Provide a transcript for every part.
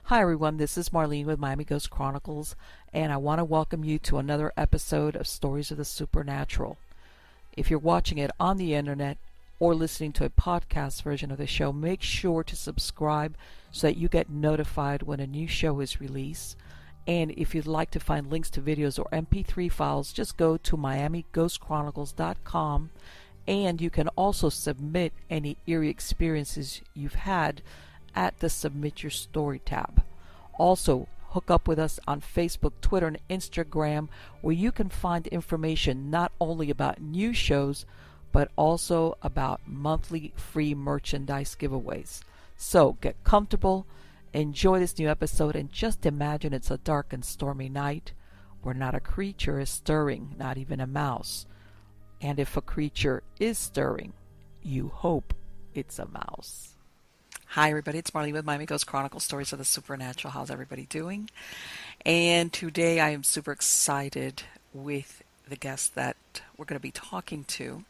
Hi everyone, this is Marlene with Miami Ghost Chronicles, and I want to welcome you to another episode of Stories of the Supernatural. If you're watching it on the internet or listening to a podcast version of the show, make sure to subscribe so that you get notified when a new show is released. And if you'd like to find links to videos or MP3 files, just go to miamighostchronicles.com, and you can also submit any eerie experiences you've had at the Submit Your Story tab. Also, hook up with us on Facebook, Twitter, and Instagram, where you can find information not only about new shows, but also about monthly free merchandise giveaways. So get comfortable, enjoy this new episode, and just imagine it's a dark and stormy night where not a creature is stirring, not even a mouse. And if a creature is stirring, you hope it's a mouse. Hi everybody, it's Marlene with Miami Ghost Chronicles, Stories of the Supernatural. How's everybody doing? And today I am super excited with the guest that we're going to be talking to.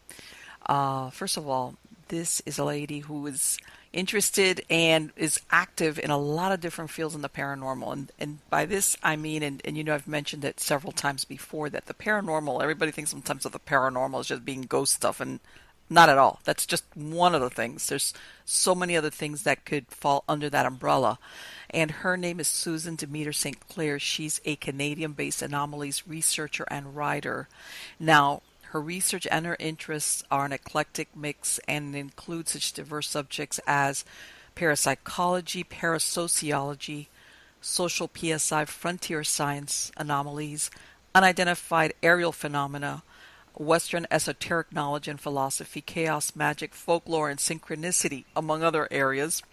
First of all, this is a lady who is interested and is active in a lot of different fields in the paranormal. And by this I mean, and you know I've mentioned it several times before, that the paranormal, everybody thinks sometimes of the paranormal as just being ghost stuff, and not at all. That's just one of the things. There's so many other things that could fall under that umbrella. And her name is Susan Demeter St. Clair. She's a Canadian-based anomalies researcher and writer. Now, her research and her interests are an eclectic mix and include such diverse subjects as parapsychology, parasociology, social PSI, frontier science anomalies, unidentified aerial phenomena, Western esoteric knowledge and philosophy, chaos, magic, folklore, and synchronicity, among other areas.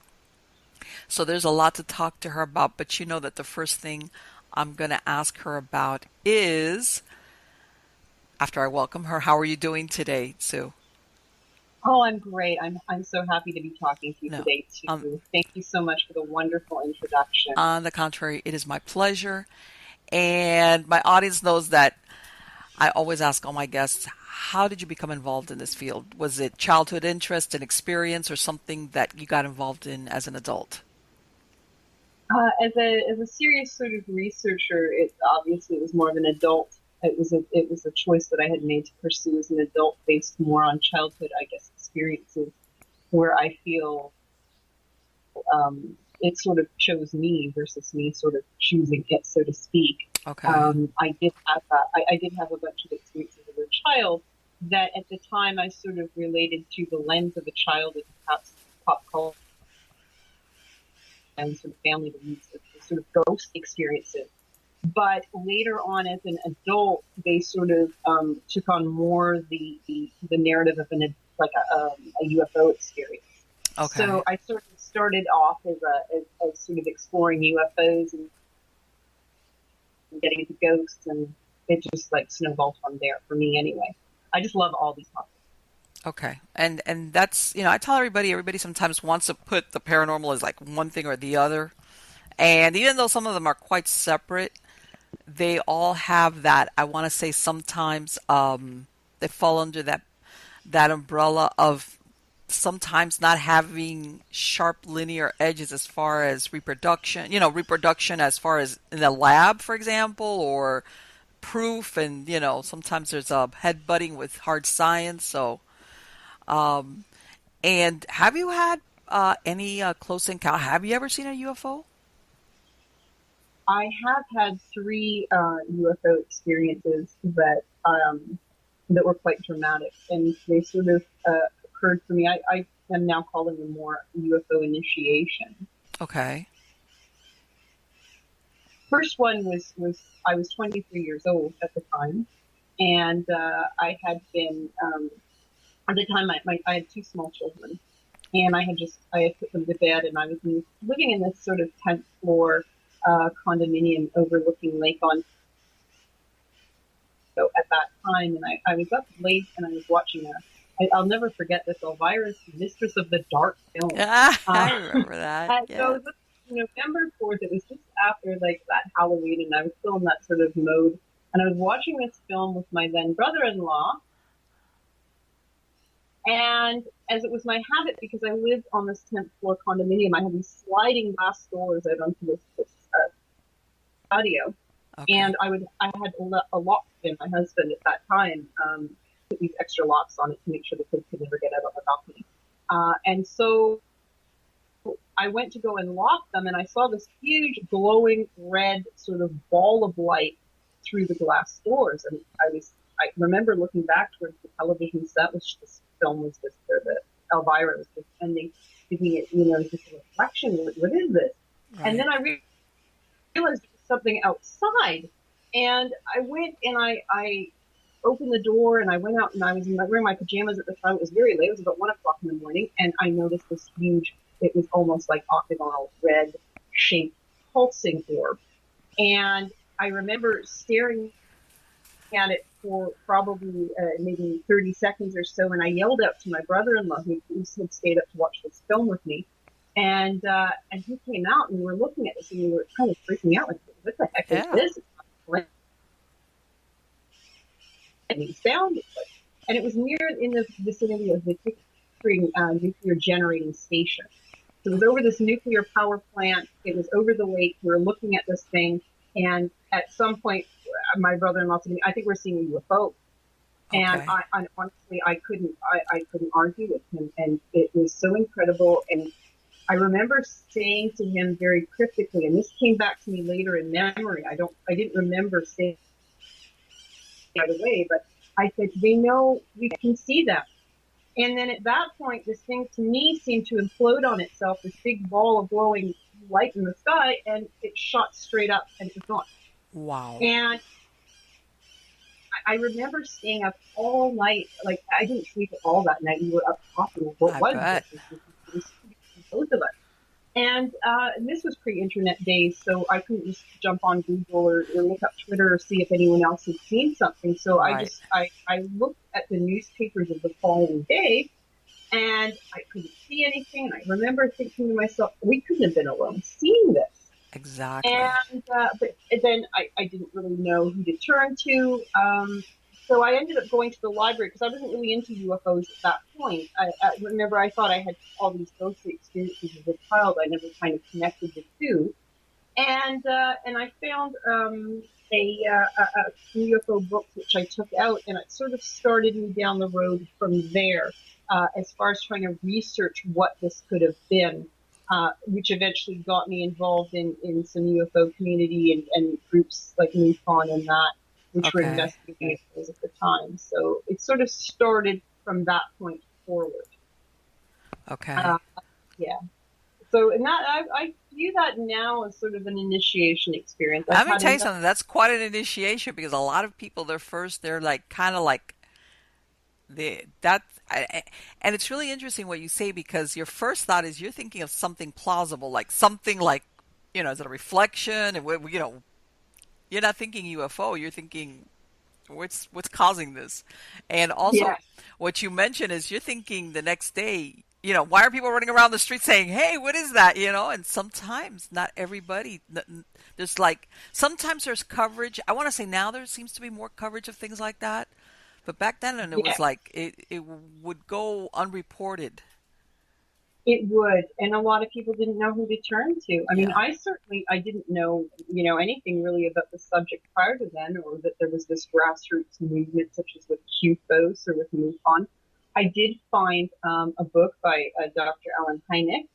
So there's a lot to talk to her about, but you know that the first thing I'm going to ask her about is, after I welcome her, how are you doing today, Sue? Oh, I'm great. I'm so happy to be talking to you No, today too. Thank you so much for the wonderful introduction. on the contrary, it is my pleasure. And my audience knows that I always ask all my guests, how did you become involved in this field? Was it childhood interest and experience, or something that you got involved in as an adult? As a serious sort of researcher, it obviously was more of an adult. It was a choice that I had made to pursue as an adult, based more on childhood, I guess, experiences, where I feel it sort of chose me versus me sort of choosing it, so to speak. Okay. I did have a bunch of experiences as a child that at the time I sort of related to the lens of a child and perhaps pop culture and sort of family beliefs, sort of ghost experiences. But later on, as an adult, they sort of took on more the narrative of a UFO experience. Okay. So I sort of started off as sort of exploring UFOs and getting into ghosts, and it just like snowballed from there for me anyway. I just love all these topics. Okay. And that's, I tell everybody sometimes wants to put the paranormal as like one thing or the other. And even though some of them are quite separate, they all have that, I want to say sometimes they fall under that umbrella of sometimes not having sharp linear edges as far as reproduction as far as in the lab, for example, or proof. And, sometimes there's a headbutting with hard science. So, and have you had any close encounter? Have you ever seen a UFO? I have had three UFO experiences that were quite dramatic, and they sort of occurred for me. I am now calling them more UFO initiation. Okay. First one was I was 23 years old at the time, and I had been at the time I had two small children, and I had put them to bed, and I was living in this sort of 10th floor condominium overlooking Lake Ontario at that time, and I was up late and I was watching I'll never forget this, Elvira's Mistress of the Dark film. Yeah, I remember that. So it was November 4th. It was just after like that Halloween, and I was still in that sort of mode. And I was watching this film with my then brother-in-law, And as it was my habit, because I lived on this 10th floor condominium, I had these sliding glass doors out onto this patio. Okay. And I had a lock in my husband at that time, put these extra locks on it to make sure the kids could never get out on the balcony. And so I went to go and lock them, and I saw this huge glowing red sort of ball of light through the glass doors. And I remember looking back towards the television set, which this film was just, or the Elvira was just ending, thinking it, just a reflection. What is this? And Right. then I realized there was something outside. And I went and I opened the door and I went out and I was wearing my pajamas at the time. It was very late. It was about 1 o'clock in the morning. And I noticed this huge, it was almost like octagonal red shaped pulsing orb. And I remember staring at it for probably maybe 30 seconds or so. And I yelled out to my brother-in-law who had stayed up to watch this film with me. And he came out and we were looking at this and we were kind of freaking out. Like, what the heck is Yeah. this? And he found it. And it was near in the vicinity of the Pickering nuclear generating station. So it was over this nuclear power plant. It was over the lake. We were looking at this thing. And at some point, my brother-in-law said to me, I think we're seeing a UFO. And Okay. I honestly, I couldn't argue with him. And it was so incredible. And I remember saying to him very cryptically, and this came back to me later in memory. I didn't remember saying right away, but I said, we can see them. And then at that point, this thing to me seemed to implode on itself, this big ball of glowing light in the sky, and it shot straight up and it was gone. Wow. And I remember staying up all night. Like, I didn't sleep at all that night. We were up talking, what I was this? bet. It was both of us. And this was pre-internet days, so I couldn't just jump on Google or look up Twitter or see if anyone else had seen something. So Right. I looked at the newspapers of the following day, and I couldn't see anything. And I remember thinking to myself, we couldn't have been alone seeing this. Exactly. But then I didn't really know who to turn to. So I ended up going to the library because I wasn't really into UFOs at that point. I remember I thought I had all these ghostly experiences as a child. I never kind of connected the two. And I found a UFO book which I took out, and it sort of started me down the road from there, as far as trying to research what this could have been, which eventually got me involved in some UFO community and groups like MUFON and that, which were Okay. investigating things at the time. So it sort of started from that point forward. Okay. Uh, yeah. So, and that I view that now as sort of an initiation experience. I've Let me had tell you enough. something. That's quite an initiation because a lot of people, they're like kind of like and it's really interesting what you say because your first thought is you're thinking of something plausible, like something like, is it a reflection? And you're not thinking UFO. You're thinking what's causing this, and Yeah, also what you mentioned is you're thinking the next day. Why are people running around the street saying, "Hey, what is that?" And sometimes not everybody. There's like sometimes there's coverage. I want to say now there seems to be more coverage of things like that. But back then, and it yeah. was like it would go unreported. It would, and a lot of people didn't know who to turn to. I mean, Yeah. I didn't know, anything really about the subject prior to then, or that there was this grassroots movement, such as with QFOS or with MUFON. I did find a book by Dr. Alan Hynek,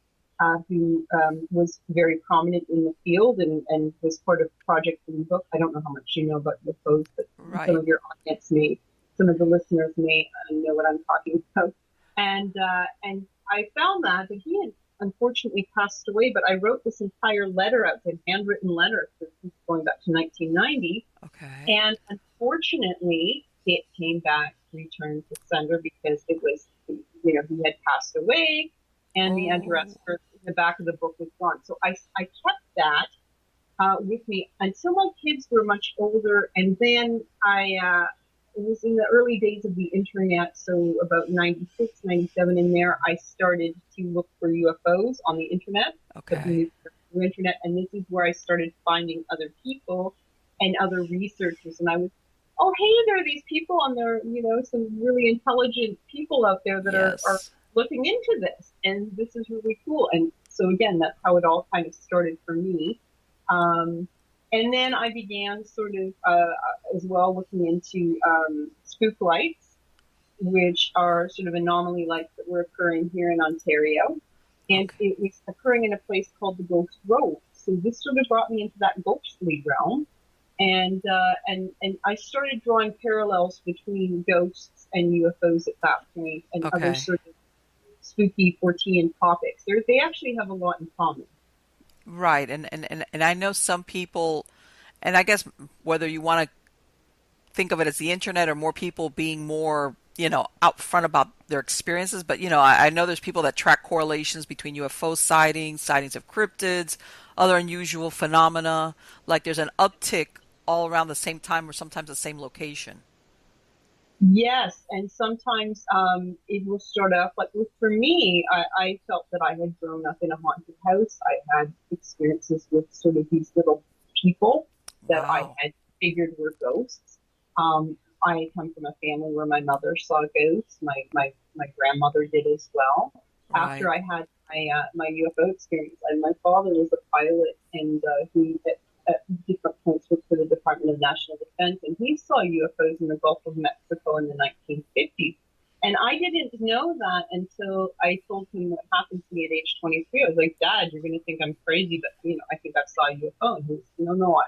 who was very prominent in the field and was part of Project Blue Book. I don't know how much you know about UFOs, but some Right. of your audience may, some of the listeners may know what I'm talking about. And I found that, but he had unfortunately passed away. But I wrote this entire letter out to him, handwritten letter, going back to 1990. Okay. And unfortunately, it came back returned to sender because it was, he had passed away, and the address Oh. for the back of the book was gone. So I kept that with me until my kids were much older, and then it was in the early days of the internet, so about 96, 97. In there, I started to look for UFOs on the internet, but Okay. the new internet, and this is where I started finding other people and other researchers, and I was oh, hey, there are these people and there are, some really intelligent people out there that are Yes. looking into this. And this is really cool. And so, again, that's how it all kind of started for me. Um, and then I began sort of as well looking into spook lights, which are sort of anomaly lights that were occurring here in Ontario. And Okay. it was occurring in a place called the Ghost Road. So this sort of brought me into that ghostly realm, and I started drawing parallels between ghosts and UFOs at that point, and other Okay. sort of spooky Fortean topics. They actually have a lot in common. Right. And I know some people, and I guess whether you want to think of it as the internet or more people being more, out front about their experiences. But, I know there's people that track correlations between UFO sightings, sightings of cryptids, other unusual phenomena. Like there's an uptick all around the same time or sometimes the same location. Yes, and sometimes it will start off like for me, I felt that I had grown up in a haunted house. I had experiences with sort of these little people that I Wow. had figured were ghosts. I come from a family where my mother saw ghosts. My grandmother did as well. After Right. I had my UFO experience, and my father was a pilot, and he at different points worked for the Department of National Defense, and he saw UFOs in the Gulf of Mexico in the 1950s. And I didn't know that until I told him what happened to me at age 23. I was like, Dad, you're going to think I'm crazy, but I think I saw a UFO. And he was, no, no,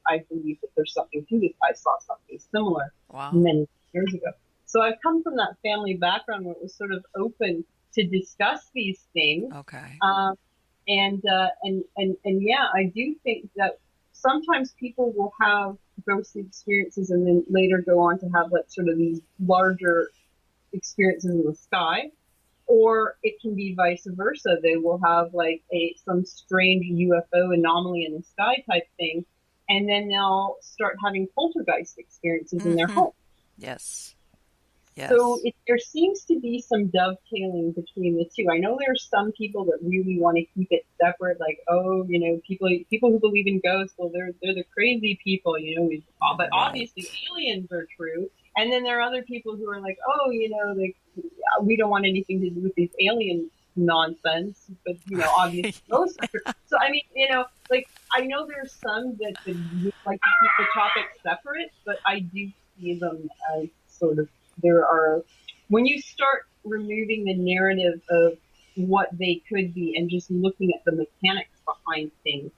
I believe that there's something to this. I saw something similar Wow. many years ago. So I've come from that family background where it was sort of open to discuss these things. Okay. Um, and yeah, I do think that sometimes people will have ghostly experiences and then later go on to have like sort of these larger experiences in the sky, or it can be vice versa. They will have like a some strange UFO anomaly in the sky type thing, and then they'll start having poltergeist experiences in their Mm-hmm. home. Yes. So Yes. there seems to be some dovetailing between the two. I know there's some people that really want to keep it separate, like, oh, people who believe in ghosts, well, they're the crazy people, but obviously Right. aliens are true. And then there are other people who are like, oh, like we don't want anything to do with these alien nonsense, but obviously ghosts are true. So I mean, like I know there's some that would like to keep the topics separate, but I do see them as sort of there are when you start removing the narrative of what they could be and just looking at the mechanics behind things.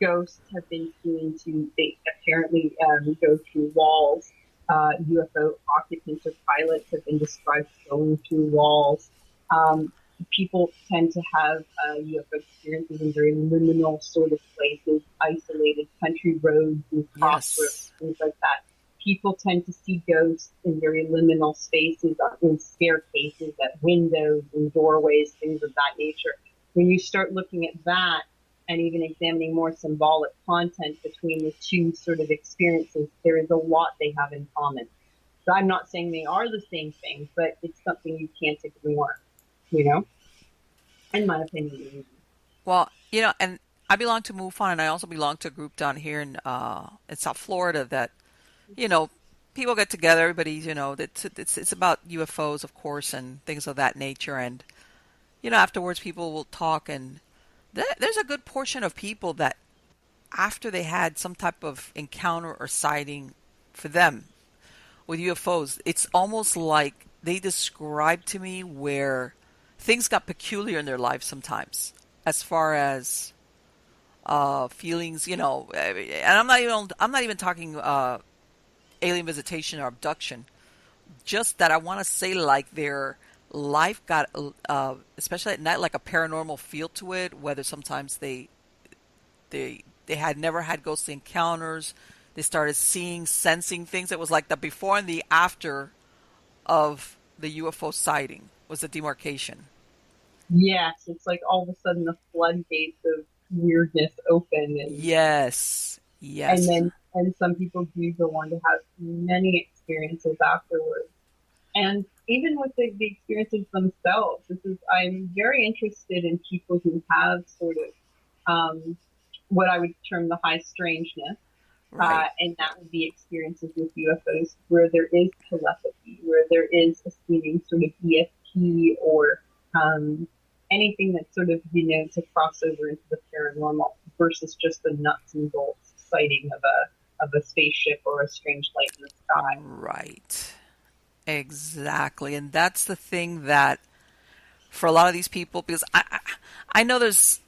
Ghosts have been seen to they apparently go through walls. UFO occupants or pilots have been described going through walls. Um, People tend to have UFO experiences in very liminal sort of places, isolated country roads and crossroads, Yes. things like that. People tend to see ghosts in very liminal spaces, in staircases, at windows, in doorways, things of that nature. When you start looking at that and even examining more symbolic content between the two sort of experiences, there is a lot they have in common. So I'm not saying they are the same thing, but it's something you can't ignore, you know, in my opinion. Well, and I belong to MUFON, and I also belong to a group down here in South Florida that, you know, people get together. Everybody's, it's about UFOs, of course, and things of that nature. And afterwards, people will talk, and there's a good portion of people that, after they had some type of encounter or sighting for them with UFOs, it's almost like they describe to me where things got peculiar in their lives sometimes, as far as feelings, and I'm not even talking alien visitation or abduction. Just that I want to say, like, their life got, especially at night, like a paranormal feel to it. Whether sometimes they had never had ghostly encounters, they started seeing, sensing things. It was like the before and the after of the UFO sighting was the demarcation. Yes, it's like all of a sudden the floodgates of weirdness open, Yes, and yes, then and some people do go on to have many experiences afterwards. And even with the experiences themselves, I'm very interested in people who have sort of what I would term the high strangeness. Right. And that would be experiences with UFOs where there is telepathy, where there is a seeming sort of ESP or um, anything that's sort of, to cross over into the paranormal versus just the nuts and bolts sighting of a spaceship or a strange light in the sky. Right. Exactly. And that's the thing that for a lot of these people, because I know there's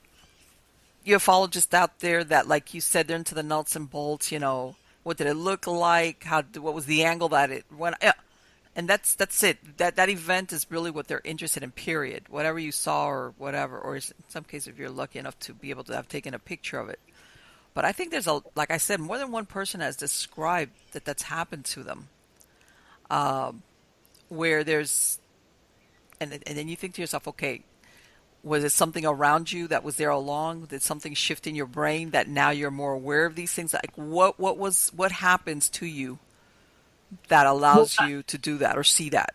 ufologists out there that, like you said, they're into the nuts and bolts. What did it look like? What was the angle that it went? Yeah. And that's it. That event is really what they're interested in. Period. Whatever you saw or whatever, or in some cases, if you're lucky enough to be able to have taken a picture of it. But I think like I said, more than one person has described that that's happened to them. Where there's, and then you think to yourself, okay, was it something around you that was there all along? Did something shift in your brain that now you're more aware of these things? Like what happens to you that Well, allows you to do that or see that?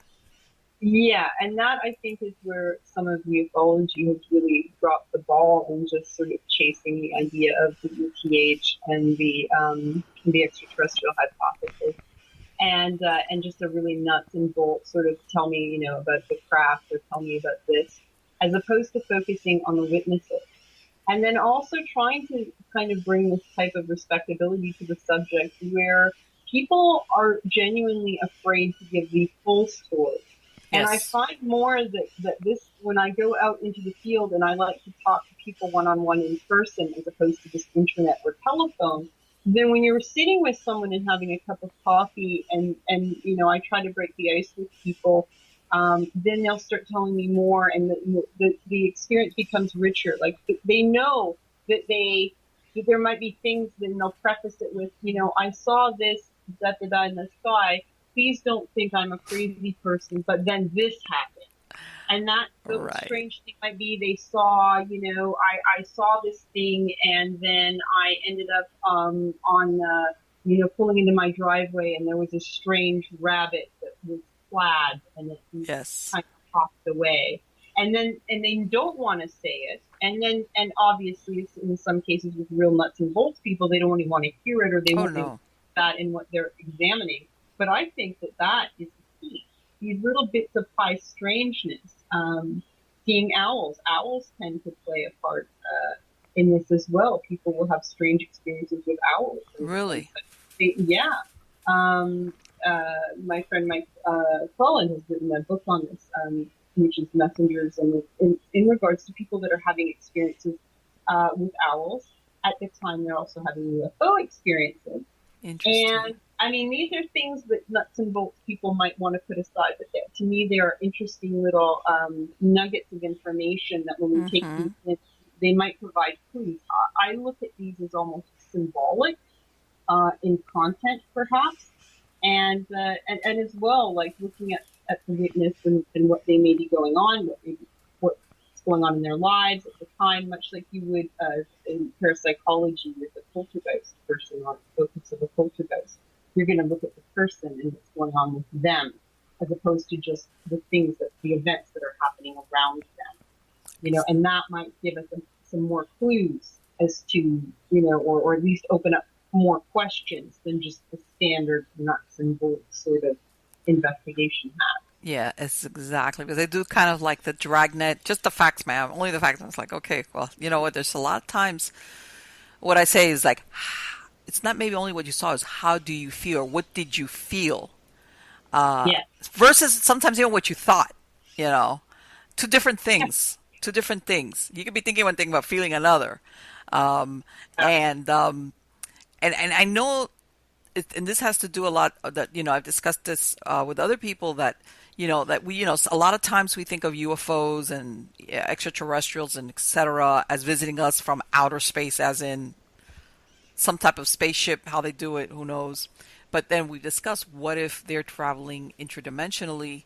yeah, and that I think is where some of ufology has really dropped the ball in just sort of chasing the idea of the ETH and the extraterrestrial hypothesis, and just a really nuts and bolts sort of tell me about the craft or tell me about this, as opposed to focusing on the witnesses, and then also trying to kind of bring this type of respectability to the subject where people are genuinely afraid to give the full story. And I Yes. find more that this, when I go out into the field and I like to talk to people one on one in person as opposed to just internet or telephone, then when you're sitting with someone and having a cup of coffee and I try to break the ice with people, then they'll start telling me more, and the experience becomes richer. Like they know that that there might be things, then they'll preface it with, I saw this da da da in the sky. Please don't think I'm a crazy person, but then this happened. And that the Right. strange thing might be they saw, I saw this thing and then I ended up on pulling into my driveway and there was a strange rabbit that was plaid and it Yes. kind of hopped away. And they don't want to say it. And obviously in some cases with real nuts and bolts people, they don't even want to hear it or they Oh won't even no. that in what they're examining. But I think that is the key. These little bits of high strangeness. Seeing owls. Owls tend to play a part in this as well. People will have strange experiences with owls. Really? Yeah. Um, my friend Mike Cullen has written a book on this, which is messengers, and in regards to people that are having experiences with owls. At the time, they're also having UFO experiences. Interesting. And I mean, these are things that nuts and bolts people might want to put aside, but to me, they are interesting little nuggets of information that when we take these Mm-hmm. in, they might provide clues. I look at these as almost symbolic in content, perhaps, and as well, like looking at the witness and what they may be going on, what's going on in their lives at the time, much like you would in parapsychology with a poltergeist person on the focus of a poltergeist. You're going to look at the person and what's going on with them, as opposed to just the events that are happening around them. And that might give us some more clues as to, or at least open up more questions than just the standard nuts and bolts sort of investigation has. Yeah, it's exactly because they do kind of like the dragnet, just the facts, ma'am. Only the facts. And it's like, okay, well, you know what? There's a lot of times what I say is like, it's not maybe only what you saw, is how do you feel? Or what did you feel? Uh, Yeah. versus sometimes even what you thought, you know, two different things. Two different things. You could be thinking one thing about feeling another. Um, Yeah. and, um, and I know and this has to do a lot that I've discussed this with other people that that we a lot of times we think of UFOs and extraterrestrials and etc. as visiting us from outer space, as in some type of spaceship. How they do it, who knows? But then we discuss what if they're traveling interdimensionally,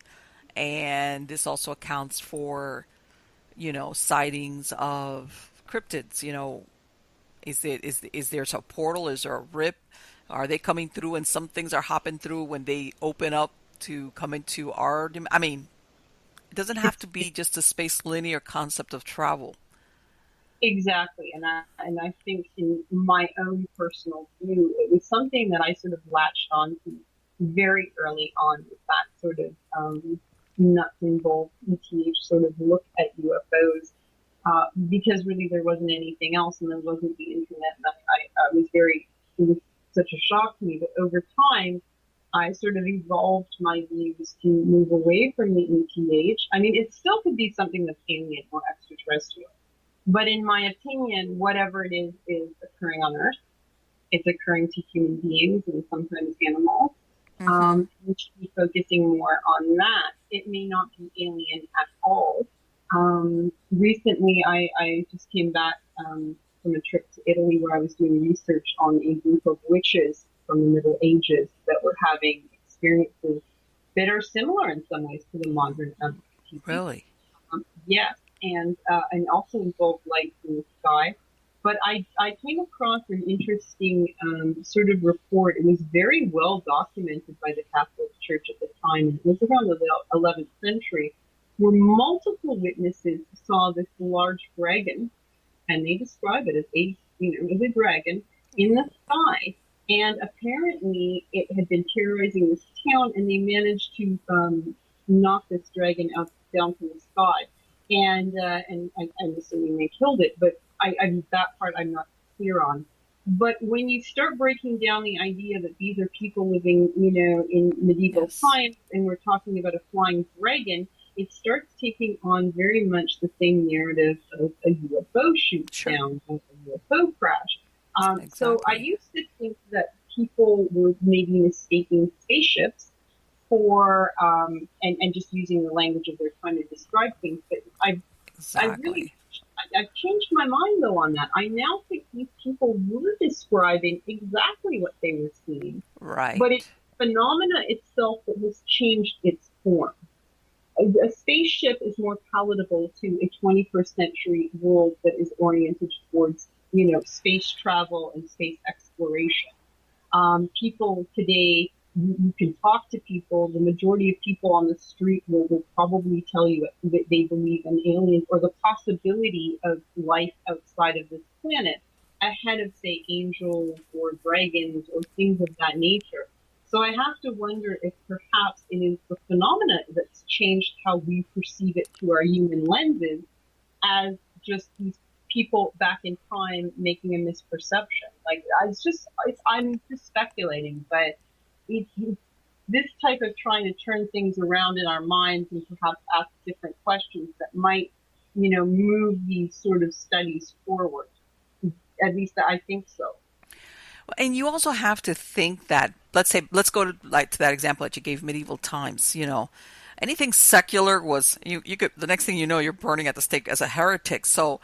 and this also accounts for sightings of cryptids. Is there a portal? Is there a rip? Are they coming through and some things are hopping through when they open up to come into I mean, it doesn't have to be just a space linear concept of travel. exactly. And I think in my own personal view, it was something that I sort of latched on to very early on with that sort of nuts and bolts ETH sort of look at UFOs, because really there wasn't anything else and there wasn't the internet. And I was very, it was such a shock to me. But over time, I sort of evolved my views to move away from the ETH. I mean, it still could be something that's alien or extraterrestrial. But in my opinion, whatever it is occurring on Earth. It's occurring to human beings and sometimes animals. Mm-hmm. We should be focusing more on that. It may not be alien at all. Recently, I just came back from a trip to Italy where I was doing research on a group of witches from the Middle Ages that were having experiences that are similar in some ways to the modern people. Really? Yes, and also involved light in the sky. But I came across an interesting sort of report. It was very well documented by the Catholic Church at the time. It was around the 11th century, where multiple witnesses saw this large dragon, and they describe it as as a dragon in the sky. And apparently, it had been terrorizing this town, and they managed to knock this dragon out down from the sky. And I'm assuming they killed it, but that part I'm not clear on. But when you start breaking down the idea that these are people living, in medieval Yes. times, and we're talking about a flying dragon, it starts taking on very much the same narrative of a UFO shoot Sure. down, of a UFO crash. So I Exactly. used to think that people were maybe mistaking spaceships for and just using the language of their time to describe things. But I really Exactly. I've changed my mind though on that. I now think these people were describing exactly what they were seeing, but it's Right. phenomena itself that has changed its form. A spaceship is more palatable to a 21st century world that is oriented towards, space travel and space exploration. People today, you can talk to people. The majority of people on the street will probably tell you that they believe in aliens or the possibility of life outside of this planet ahead of, say, angels or dragons or things of that nature. So I have to wonder if perhaps it is the phenomena that's changed how we perceive it through our human lenses as just these people back in time making a misperception. Like I'm just speculating, but it's this type of trying to turn things around in our minds and perhaps ask different questions that might, move these sort of studies forward. At least I think so. And you also have to think that, let's say, let's go to that example that you gave, medieval times. Anything secular was you could, the next thing you know, you're burning at the stake as a heretic. So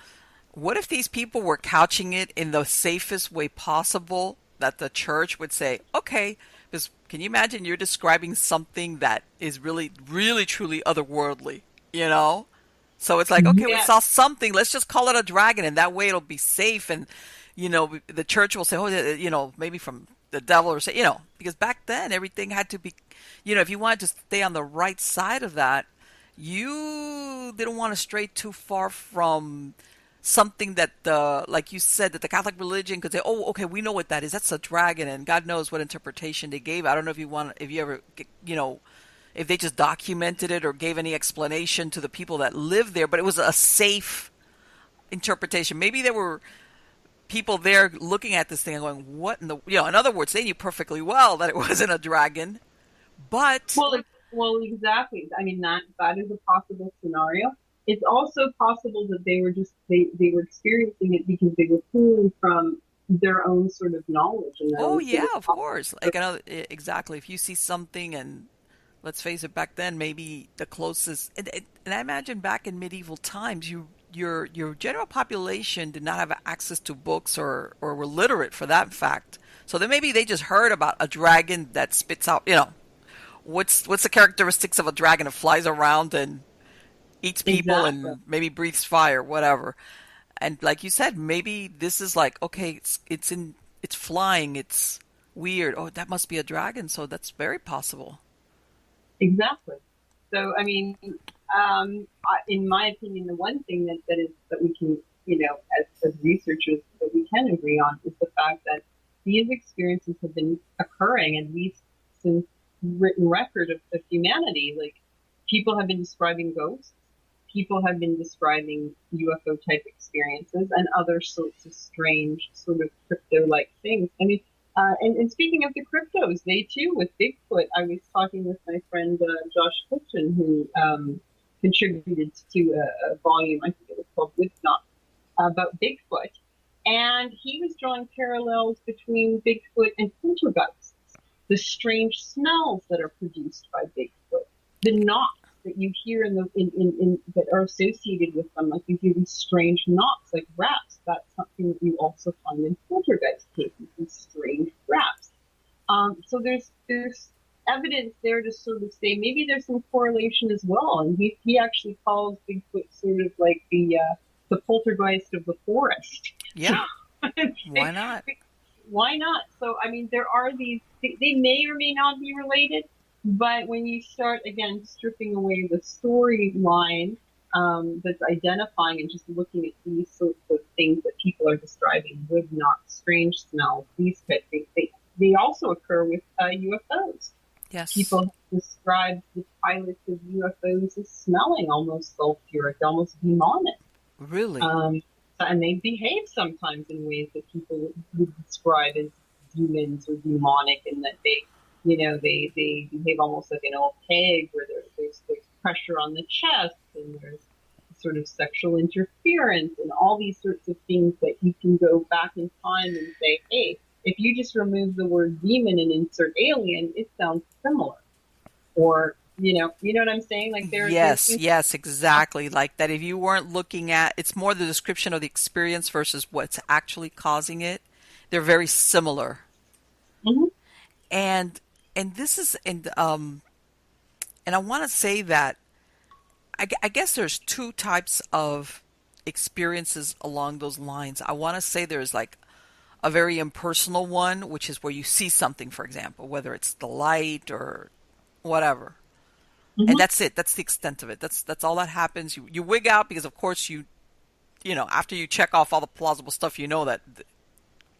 what if these people were couching it in the safest way possible, that the church would say, okay, because can you imagine you're describing something that is really, really, truly otherworldly, you know? So it's like, okay, we Yes, saw something, let's just call it a dragon, and that way it'll be safe. And, the church will say, oh, maybe from the devil, or say, because back then everything had to be, if you wanted to stay on the right side of that, you didn't want to stray too far from something that like you said, that the Catholic religion could say, oh, okay, we know what that is. That's a dragon, and God knows what interpretation they gave. I don't know if you ever, if they just documented it or gave any explanation to the people that lived there, but it was a safe interpretation. Maybe there were people there looking at this thing and going, what in the, in other words, they knew perfectly well that it wasn't a dragon, but well, well, exactly. I mean, that is a possible scenario. It's also possible that they were experiencing it because they were pulling from their own sort of knowledge and their oh own sort yeah, of of course. Like another, exactly. If you see something, and let's face it, back then maybe the closest, and I imagine back in medieval times, your general population did not have access to books, or were literate for that fact. So then maybe they just heard about a dragon that spits out, what's the characteristics of a dragon that flies around and eats people exactly. and maybe breathes fire, whatever. And like you said, maybe this is like, okay, it's flying, it's weird. Oh, that must be a dragon, so that's very possible. Exactly. So, I mean, in my opinion, the one thing that we can as researchers, that we can agree on is the fact that these experiences have been occurring at least since written record of humanity. Like, people have been describing ghosts, people have been describing UFO type experiences and other sorts of strange sort of crypto-like things. I mean, and speaking of the cryptos, they too, with Bigfoot, I was talking with my friend Josh Clifton, who contributed to a volume, I think it was called Woodstock, about Bigfoot. And he was drawing parallels between Bigfoot and poltergeists, the strange smells that are produced by Bigfoot, the knocks that you hear in that are associated with them, like you hear these strange knocks, like raps. That's something that you also find in poltergeist cases, these strange raps. So there's evidence there to sort of say maybe there's some correlation as well. And he actually calls Bigfoot sort of like the poltergeist of the forest. Yeah. Why not? Why not? So, I mean, there are these, they may or may not be related, but when you start, again, stripping away the storyline that's identifying and just looking at these sorts of things that people are describing, wood knocks, strange smells, these type things, they also occur with UFOs. Yes. People describe the pilots of UFOs as smelling almost sulfuric, almost demonic. Really? And they behave sometimes in ways that people would describe as demons or demonic, and that they behave almost like an old pig, where there's pressure on the chest, and there's sort of sexual interference, and all these sorts of things that you can go back in time and say, hey, if you just remove the word demon and insert alien, it sounds similar. Or, you know what I'm saying? Like yes, exactly. Like that if you weren't looking at, it's more the description of the experience versus what's actually causing it. They're very similar. Mm-hmm. And this is, and I want to say that I guess there's two types of experiences along those lines. I want to say there's like a very impersonal one, which is where you see something, for example, whether it's the light or whatever. Mm-hmm. And that's it. That's the extent of it. That's all that happens. You wig out because, of course, you know, after you check off all the plausible stuff, you know that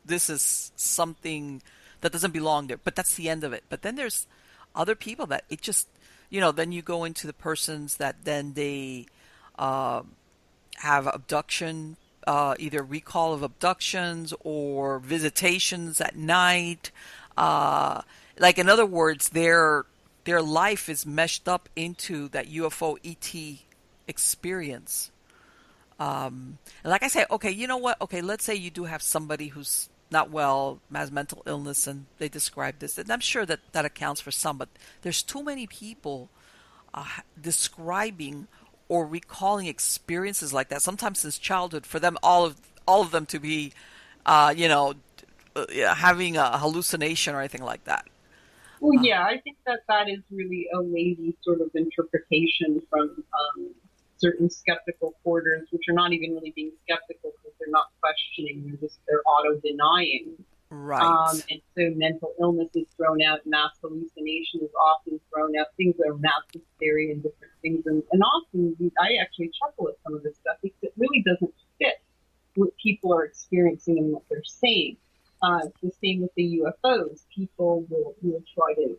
this is something that doesn't belong there. But that's the end of it. But then there's other people that it just, you know, then you go into the persons that then they have abduction, either recall of abductions or visitations at night. Like, in other words, their life is meshed up into that UFO ET experience. And like I say, okay, you know what? Okay, let's say you do have somebody who's not well, has mental illness, and they describe this. And I'm sure that accounts for some, but there's too many people describing or recalling experiences like that, sometimes since childhood, for them, all of them to be, having a hallucination or anything like that. Well, yeah, I think that is really a lazy sort of interpretation from certain skeptical quarters, which are not even really being skeptical because they're not questioning; they're auto-denying. Right. And so mental illness is thrown out, mass hallucination is often thrown out, things that are mass hysteria and different things. And often I actually chuckle at some of this stuff because it really doesn't fit what people are experiencing and what they're saying. It's the same with the UFOs. People will try to,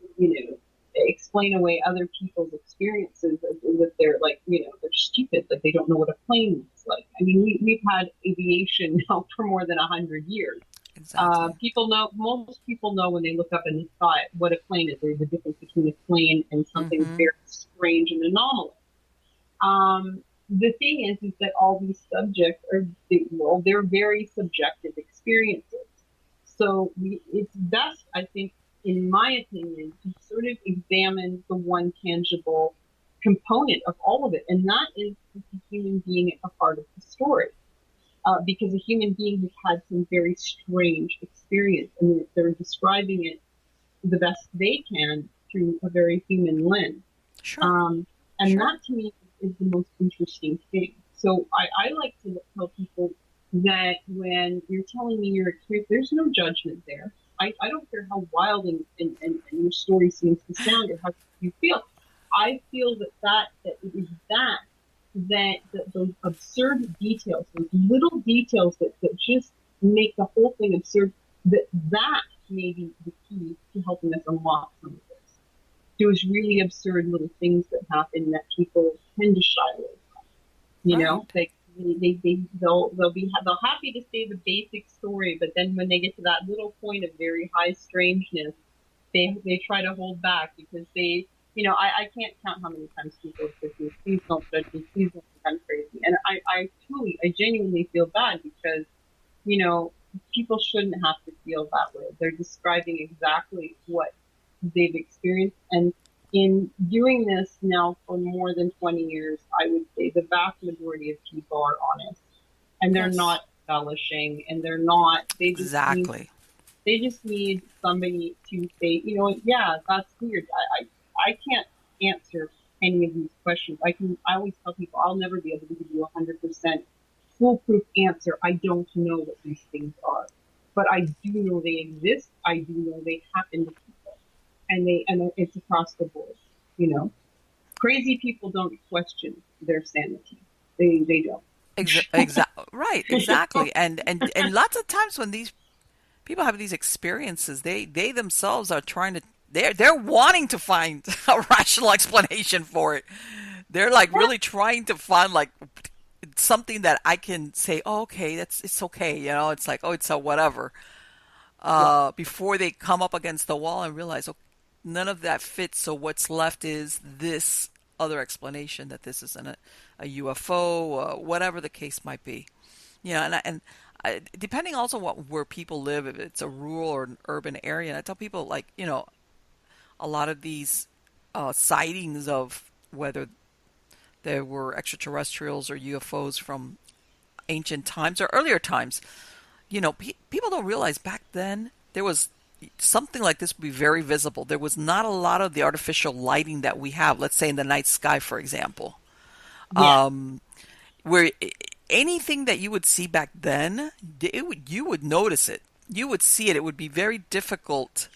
explain away other people's experiences as if they're like, they're stupid, like they don't know what a plane looks like. I mean, we've had aviation now for more than 100 years. Exactly. Most people know when they look up in the sky what a plane is. There's a difference between a plane and something very strange and anomalous. The thing is that all these subjects they're very subjective experiences. So it's best, I think, in my opinion, to sort of examine the one tangible component of all of it, and that is the human being at the heart of the story. Because a human being has had some very strange experience, and they're describing it the best they can through a very human lens. Sure. And that, to me, is the most interesting thing. So I like to tell people that when you're telling me your experience, there's no judgment there. I don't care how wild and your story seems to sound or how you feel. I feel that it is that those absurd details, those little details that just make the whole thing absurd, that may be the key to helping us unlock some of this. Those really absurd little things that happen that people tend to shy away from. You know, Right. like they'll happy to say the basic story, but then when they get to that little point of very high strangeness, they try to hold back because I can't count how many times people have said to me, please don't judge me, please don't think I'm crazy. And I genuinely feel bad because, you know, people shouldn't have to feel that way. They're describing exactly what they've experienced. And in doing this now for more than 20 years, I would say the vast majority of people are honest and they're Yes. not embellishing and they're not, Exactly. they just need somebody to say, you know, yeah, that's weird. I can't answer any of these questions. I always tell people I'll never be able to give you 100% foolproof answer. I don't know what these things are, but I do know they exist. I do know they happen to people, and it's across the board. You know, crazy people don't question their sanity. They don't. Right, exactly. And lots of times when these people have these experiences, they themselves are trying to they're wanting to find a rational explanation for it. They're like really trying to find like something that I can say, oh, okay, it's okay, you know, it's like, oh, it's a whatever. Yeah. Before they come up against the wall and realize, oh, none of that fits. So what's left is this other explanation that this isn't a UFO, whatever the case might be. You know, depending also where people live, if it's a rural or an urban area, and I tell people like, you know, a lot of these sightings of whether there were extraterrestrials or UFOs from ancient times or earlier times, you know, people don't realize back then there was something like this would be very visible. There was not a lot of the artificial lighting that we have, let's say in the night sky, for example, Yeah. where anything that you would see back then, you would notice it. You would see it. It would be very difficult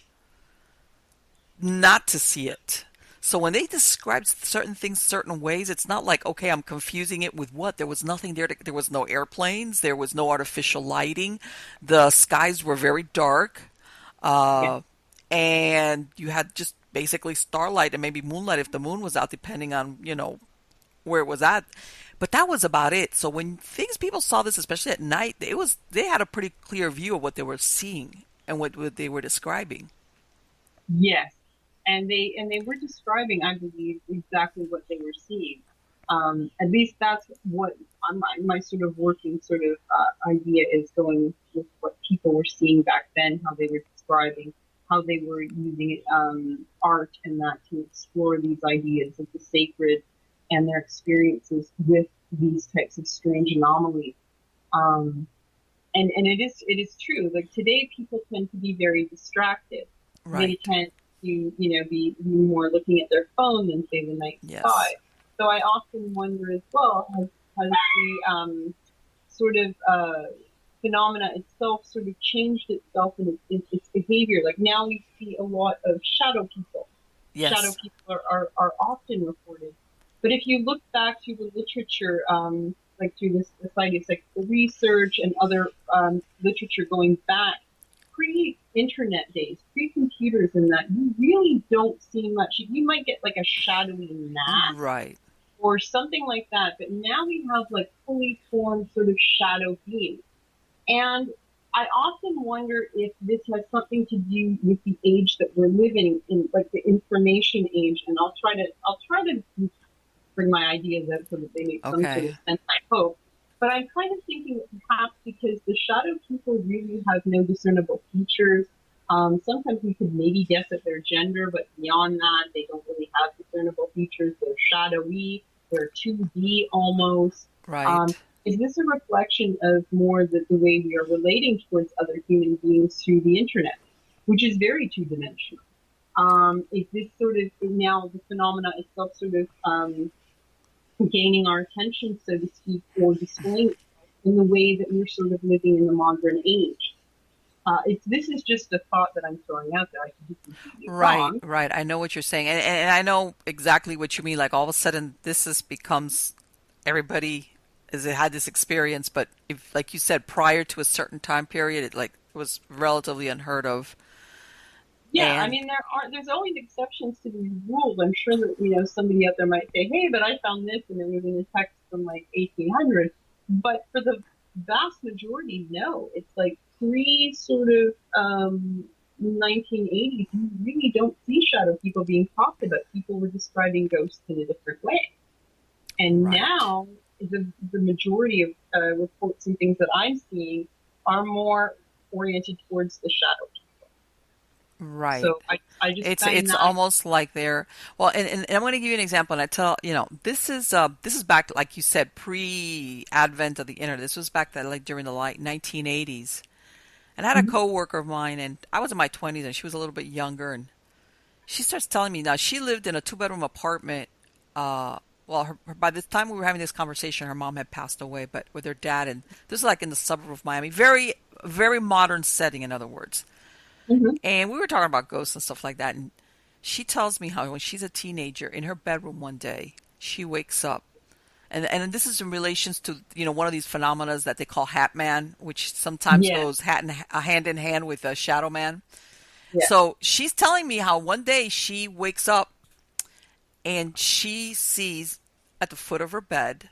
not to see it. So when they describe certain things certain ways, it's not like, okay, I'm confusing it with what? There was nothing there. There was no airplanes. There was no artificial lighting. The skies were very dark. Yeah. Uh, and you had just basically starlight and maybe moonlight if the moon was out, depending on, you know, where it was at. But that was about it. So when people saw this, especially at night, they had a pretty clear view of what they were seeing and what they were describing. Yes, and they were describing, I believe, exactly what they were seeing. At least that's what my sort of working sort of idea is going with what people were seeing back then, how they were describing, how they were using art and that to explore these ideas of the sacred and their experiences with these types of strange anomalies. Um, and it is true. Like today, people tend to be very distracted. They Right. tend to, be more looking at their phone than say the night sky. Yes. So I often wonder as well, has the sort of phenomena itself sort of changed itself in its behavior? Like now we see a lot of shadow people. Shadow Yes. people are often reported. But if you look back through the literature, like through this Society of Psychical Research and other literature going back, pre-internet days, pre-computers and that, you really don't see much. You might get like a shadowy mask Right. or something like that, but now we have like fully formed sort of shadow beings. And I often wonder if this has something to do with the age that we're living in, like the information age. And I'll try to bring my ideas out so that they make some sort Okay. of sense, I hope. But I'm kind of thinking that perhaps because the shadow people really have no discernible features, sometimes we could maybe guess at their gender, but beyond that, they don't really have discernible features. They're shadowy, they're 2D almost. Um, Right. is this a reflection of more the way we are relating towards other human beings through the internet, which is very two-dimensional? Is this sort of now the phenomena itself sort of gaining our attention, so to speak, or displaying in the way that we're sort of living in the modern age? This is just a thought that I'm throwing out there. I could be completely Right. wrong. Right. I know what you're saying, and I know exactly what you mean. Like all of a sudden, becomes everybody has had this experience, but if, like you said, prior to a certain time period, it was relatively unheard of. Yeah, I And mean there's always exceptions to these rules. I'm sure that somebody out there might say, "Hey, but I found this and it was in a text from like 1800." But for the vast majority, no. It's like pre sort of 1980s. You really don't see shadow people being talked about. People were describing ghosts in a different way. And right, now the majority of reports and things that I'm seeing are more oriented towards the shadow. right. So I just find It's that. almost like they're well, and I'm going to give you an example. And I tell this is back like you said pre-advent of the internet. This was back like during the like 1980s. And I had a Mhm. coworker of mine, and I was in my 20s, and she was a little bit younger, and she starts telling me now she lived in a two-bedroom apartment. Well, by the time we were having this conversation, her mom had passed away, but with her dad, and this is like in the suburb of Miami, very, very modern setting, in other words. Mhm. And we were talking about ghosts and stuff like that, and she tells me how when she's a teenager in her bedroom one day, she wakes up, and this is in relations to one of these phenomena that they call Hat Man, which sometimes Yeah, goes hand in hand with Shadow Man. yeah. So she's telling me how one day she wakes up and she sees at the foot of her bed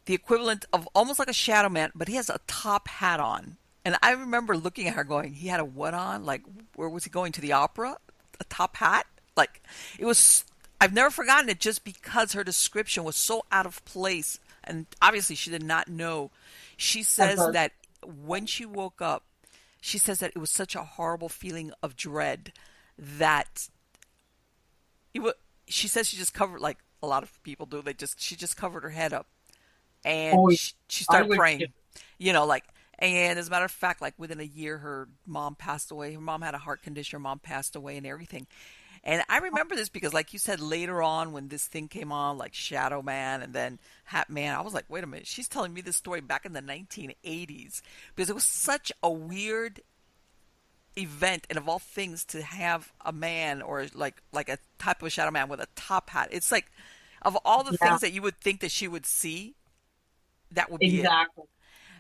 the equivalent of almost like a shadow man, but he has a top hat on. And I remember looking at her going, he had a what on? Like, where was he going to the opera? A top hat? Like, it was, I've never forgotten it just because her description was so out of place. And obviously, she did not know. She says About that when she woke up, she says that it was such a horrible feeling of dread that it was, she says she just covered, like a lot of people do, she just covered her head up and oh, she I started would too. praying, like, and as a matter of fact, like within a year, her mom passed away. Her mom had a heart condition. Her mom passed away and everything. And I remember this because, like you said, later on when this thing came on, like Shadow Man and then Hat Man, I was like, wait a minute, she's telling me this story back in the 1980s because it was such a weird event, and of all things, to have a man or like a type of shadow man with a top hat. It's like of all the Yeah, things that you would think that she would see, that would be it. exactly.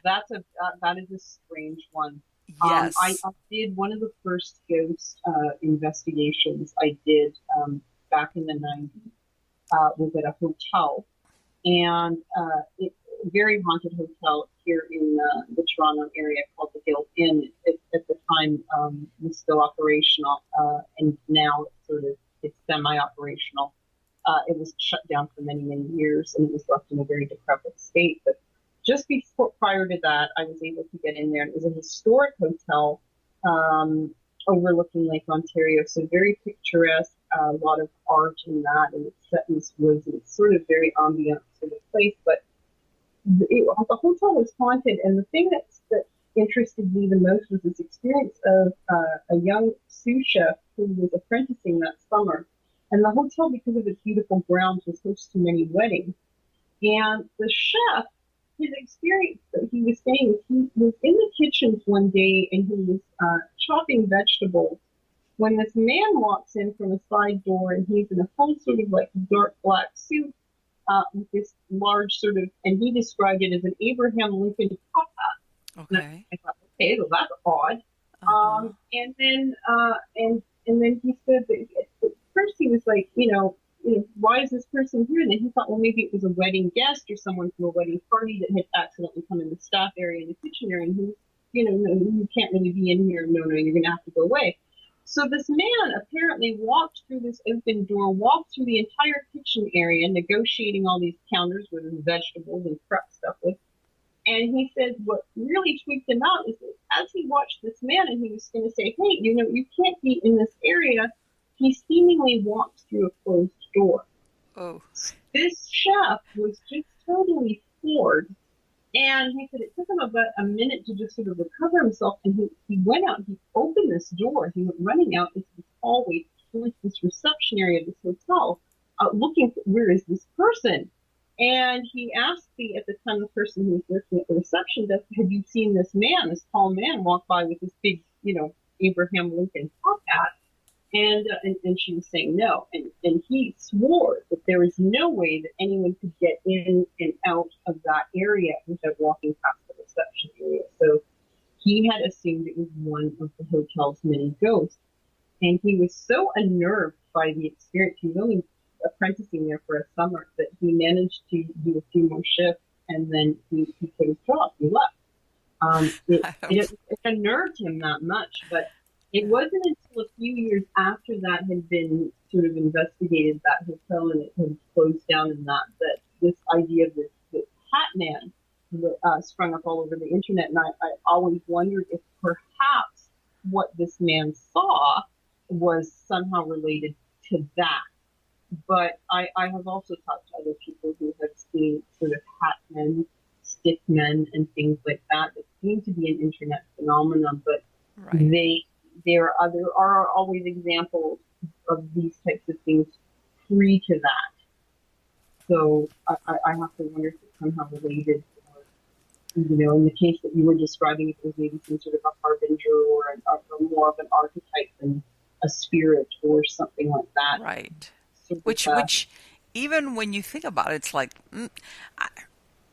That is a strange one. Yes. I did one of the first ghost investigations I did back in the 90s. Was at a hotel, and very haunted hotel here in the Toronto area called the Hill Inn. At the time, was still operational, and now it's semi-operational. It was shut down for many, many years, and it was left in a very decrepit state. But just before, prior to that, I was able to get in there. It was a historic hotel um, overlooking Lake Ontario, so very picturesque. A lot of art in that, and it's set in this woods, and it's sort of very ambient sort of place. But the hotel was haunted, and the thing that interested me the most was this experience of a young sous chef who was apprenticing that summer. And the hotel, because of its beautiful grounds, was host to many weddings. And the chef, his experience that he was saying is he was in the kitchens one day and he was chopping vegetables when this man walks in from a side door and he's in a full sort of like dark black suit with this large sort of, and he described it as an Abraham Lincoln top hat. And Okay. I thought, okay, well that's odd. Uh-huh. And then he said that at first he was like, why is this person here? And then he thought, well, maybe it was a wedding guest or someone from a wedding party that had accidentally come in the staff area in the kitchen area, and he, no, you can't really be in here. No, you're going to have to go away. So this man apparently walked through this open door, walked through the entire kitchen area, negotiating all these counters with his vegetables and prep stuff with. And he said what really tweaked him out is that as he watched this man and he was going to say, hey, you can't be in this area, he seemingly walked through a closed door. Oh. This chef was just totally floored. And he said it took him about a minute to just sort of recover himself. And he went out, he opened this door, he went running out into this hallway towards this reception area of this hotel, looking for where is this person? And he asked at the time, the person who was working at the reception desk, had you seen this man, this tall man, walk by with this big, Abraham Lincoln top hat? And she was saying no. And he swore that there was no way that anyone could get in and out of that area without walking past the reception area. So he had assumed it was one of the hotel's many ghosts. And he was so unnerved by the experience. He was only apprenticing there for a summer that he managed to do a few more shifts, and then he quit his job. He left. It unnerved him that much, but it wasn't until a few years after that had been sort of investigated, that hotel, and it had closed down, and that this idea of this hat man sprung up all over the internet. And I always wondered if perhaps what this man saw was somehow related to that. But I have also talked to other people who have seen sort of hat men, stick men, and things like that. It seemed to be an internet phenomenon, but Right. there are always examples of these types of things pre to that. So I have to wonder if it's somehow related. Or, in the case that you were describing, it was maybe some sort of a harbinger, or more of an archetype than a spirit or something like that. Right. Sort of, Which even when you think about it, it's like,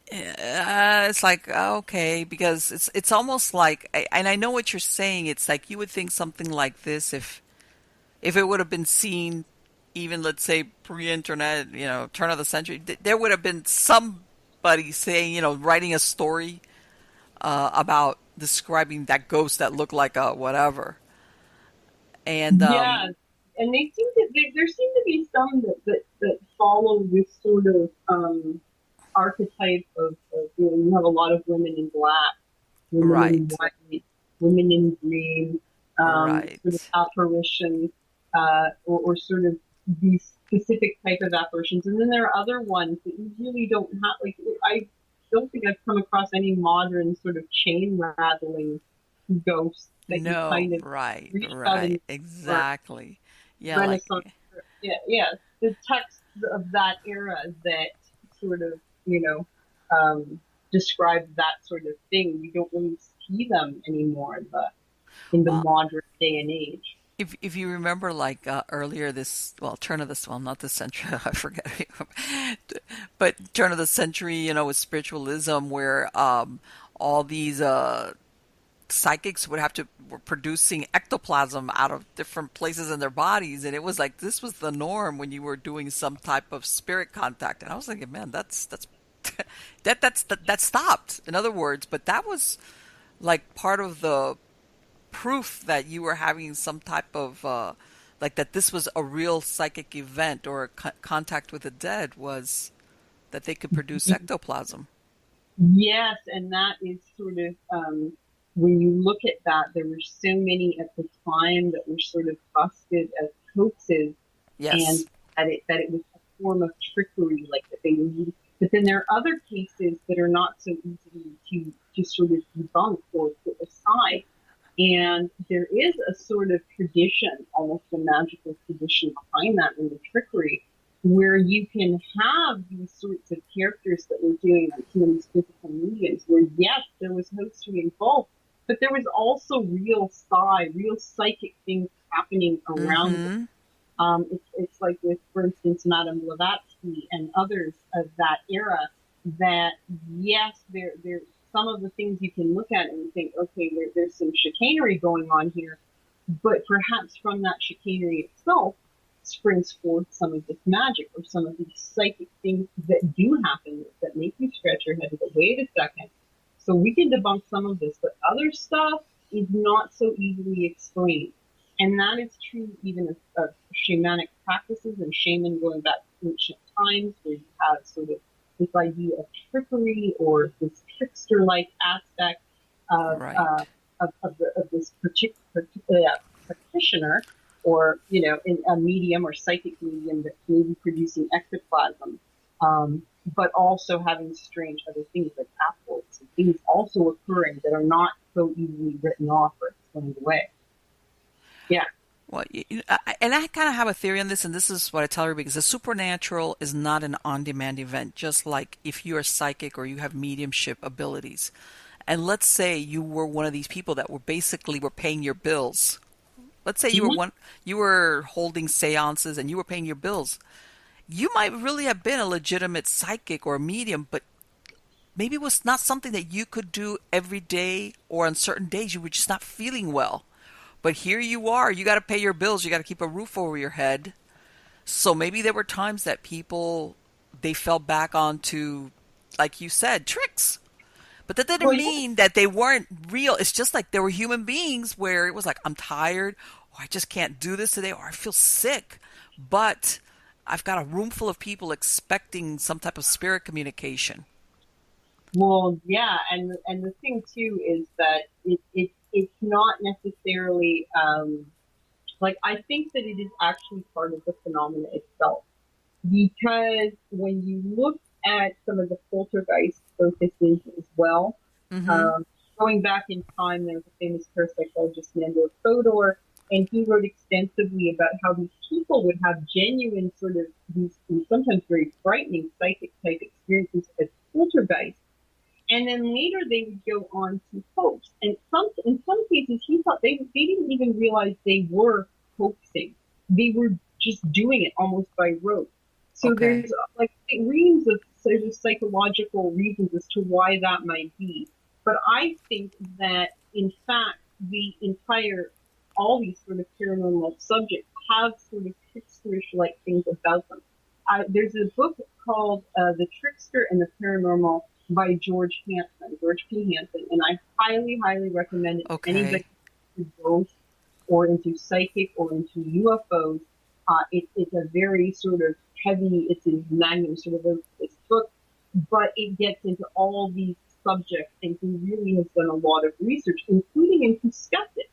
it's like okay, because it's almost like, and I know what you're saying. It's like you would think something like this, if it would have been seen, even let's say pre-internet, turn of the century, there would have been somebody saying, writing a story about describing that ghost that looked like a whatever, and yeah, and they seem to there seem to be some that follow this sort of archetype of you have a lot of women in black, women in right, white, women in green, sort of right, apparitions, or sort of these specific type of apparitions. And then there are other ones that you really don't have. Like, I don't think I've come across any modern sort of chain rattling ghosts that you no, kind of right, reach out right, and or exactly, yeah, like, Renaissance. Yeah, yeah, the texts of that era that sort of, you know, describe that sort of thing. You don't really see them anymore in the well, modern day and age. if you remember, like earlier this, well, turn of this, well, not this century, I forget, but turn of the century, with spiritualism, where all these psychics would have to were producing ectoplasm out of different places in their bodies, and it was like this was the norm when you were doing some type of spirit contact. And I was thinking, man, that's that stopped. In other words, but that was like part of the proof that you were having some type of like that this was a real psychic event or a contact with the dead, was that they could produce ectoplasm. Yes, and that is sort of when you look at that, there were so many at the time that were sort of busted as hoaxes, and Yes. that it was a form of trickery, like that they used. But then there are other cases that are not so easy to sort of debunk or put aside. And there is a sort of tradition, almost a magical tradition behind that in the trickery, where you can have these sorts of characters that we're doing, like these physical mediums, where yes, there was hoaxery involved, but there was also real psychic things happening around them. Mm-hmm. It's like with, for instance, Madame Blavatsky and others of that era, that yes, there some of the things you can look at and you think, okay, there's some chicanery going on here, but perhaps from that chicanery itself springs forth some of this magic or some of these psychic things that do happen that make you scratch your head and go, wait a second. So we can debunk some of this, but other stuff is not so easily explained. And that is true even of shamanic practices and shaman going back to ancient times, where you have sort of this idea of trickery or this trickster-like aspect of Right. of this particular practitioner, or in a medium or psychic medium that's maybe producing ectoplasm, but also having strange other things like apples and things also occurring that are not so easily written off or explained away. Yeah. Well, and I kind of have a theory on this, and this is what I tell everybody, because the supernatural is not an on-demand event, just like if you're psychic or you have mediumship abilities. And let's say you were one of these people that were basically were paying your bills Let's say you were holding seances and you were paying your bills. You might really have been a legitimate psychic or a medium, but maybe it was not something that you could do every day, or on certain days you were just not feeling well. But here you are, you got to pay your bills, you got to keep a roof over your head. So maybe there were times that people, they fell back onto, like you said, tricks. But that didn't Well, yeah. mean that they weren't real. It's just like there were human beings where it was like, I'm tired, or I just can't do this today, or I feel sick. But I've got a room full of people expecting some type of spirit communication. Well, yeah, and the thing too is that it's not necessarily like I think that it is actually part of the phenomena itself because when you look at some of the poltergeist focuses as well, Mm-hmm. um, going back in time, there was a famous parapsychologist, Nandor Fodor, and he wrote extensively about how these people would have genuine sort of these sometimes very frightening psychic type experiences as poltergeists. And then later they would go on to hoax. And in some cases, he thought they didn't even realize they were hoaxing. They were just doing it almost by rote. So Okay. there's like reams of sort of psychological reasons as to why that might be. But I think that in fact, the entire, all these sort of paranormal subjects have sort of tricksterish like things about them. There's a book called The Trickster and the Paranormal by George P. Hansen, and I highly, highly recommend it to Okay. anybody who goes or into psychic or into UFOs. It's a very sort of heavy, it's a magnum sort of a this book, but it gets into all these subjects, and he really has done a lot of research, including into skeptics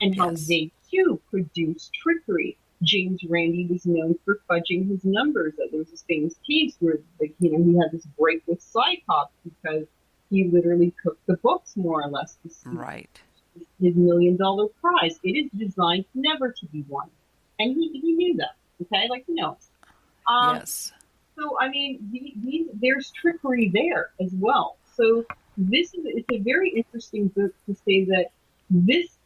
and how Yes. they too produce trickery. James Randi was known for fudging his numbers. There was this famous case where, like, he had this break with Cyclops because he literally cooked the books more or less. Right. His $1 million prize. It is designed never to be won, and he knew that. Okay, like he knows. Um, Yes. so I mean, there's trickery there as well. So it's a very interesting book to say that this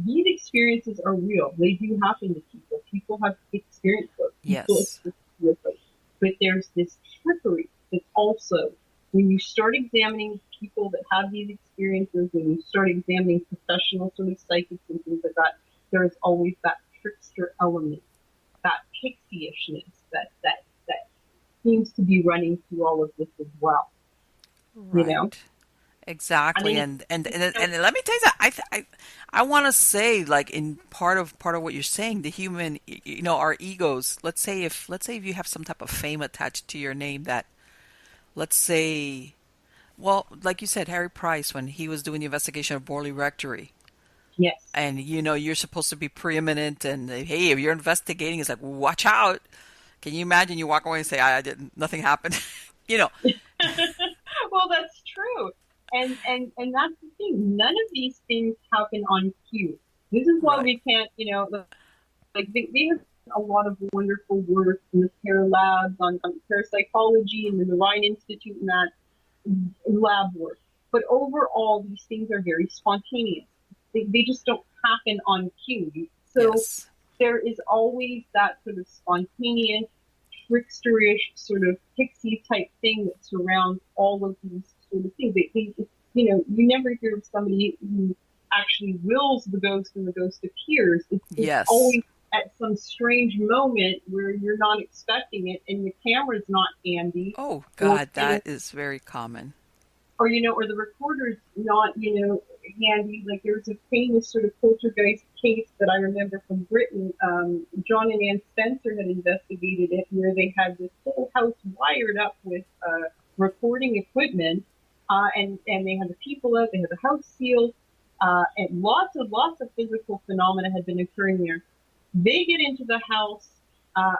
these experiences are real. They do happen to people. People have experienced those. People Yes. experience with those. But there's this trickery that also, when you start examining people that have these experiences, when you start examining professional sort of psychics and things like that, there is always that trickster element, that pixie-ishness that seems to be running through all of this as well. You know, Right. I Exactly. mean, And let me tell you that I want to say, like, in part of what you're saying, the human, our egos. Let's say if you have some type of fame attached to your name, that, let's say, well, like you said, Harry Price, when he was doing the investigation of Borley Rectory, yes. and you're supposed to be preeminent, and hey, if you're investigating, it's like, watch out. Can you imagine you walk away and say, I didn't, nothing happened? you know, Well, that's true. And that's the thing. None of these things happen on cue. This is why right. we can't, like they have a lot of wonderful work in the Care Labs on parapsychology and the Divine Institute and that lab work. But overall, these things are very spontaneous. They just don't happen on cue. So Yes. there is always that sort of spontaneous, tricksterish, sort of pixie type thing that surrounds all of these sort of things. You never hear of somebody who actually wills the ghost and the ghost appears. It's Yes. always at some strange moment where you're not expecting it and the camera's not handy Oh or God, that is very common. or the recorder's not, handy. Like there's a famous sort of poltergeist case that I remember from Britain. John and Ann Spencer had investigated it, where they had this whole house wired up with recording equipment, and they had the people out, they had the house sealed, and lots of physical phenomena had been occurring there. They get into the house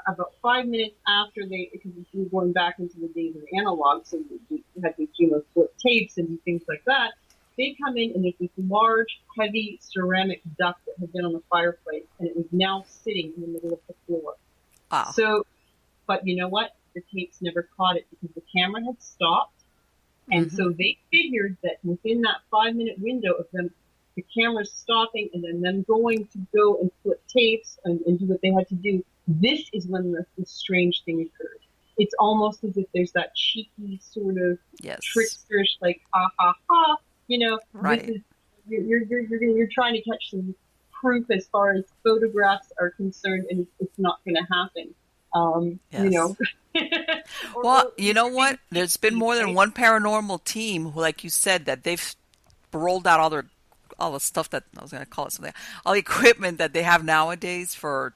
about 5 minutes after because we were going back into the days of analog, so we had these, flip tapes and things like that. They come in and there's this large, heavy ceramic duck that had been on the fireplace, and it was now sitting in the middle of the floor. Wow. So, but you know what? The tapes never caught it because the camera had stopped, and Mm-hmm. so they figured that within that 5 minute window of them the cameras stopping and then them going to go and flip tapes and do what they had to do. This is when the strange thing occurred. It's almost as if there's that cheeky sort of Yes. tricksterish, like, ha ha ha, this Right. is, you're trying to catch some proof as far as photographs are concerned, and it's not going to happen. You Yes. know, or Well, you know you're being what? There's been cheeky, more than right? one paranormal team who, like you said, that they've rolled out all the stuff that I was going to call it something, all the equipment that they have nowadays for,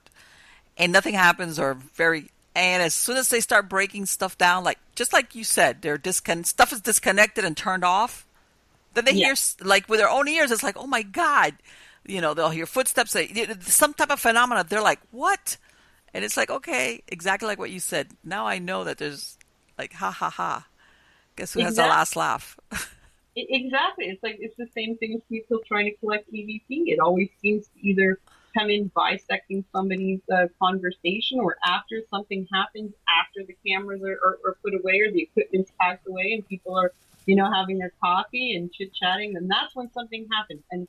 and nothing happens or very. And as soon as they start breaking stuff down, like just like you said, stuff is disconnected and turned off. Then they Yeah, hear like with their own ears, it's like, oh my god, they'll hear footsteps, some type of phenomena. They're like, what? And it's like, okay, exactly like what you said. Now I know that there's like, ha ha ha. Guess who has the exactly. last laugh? Exactly. It's like it's the same thing as people trying to collect EVP. It always seems to either come in bisecting somebody's conversation, or after something happens, after the cameras are put away or the equipment's packed away and people are, having their coffee and chit chatting, and that's when something happens. And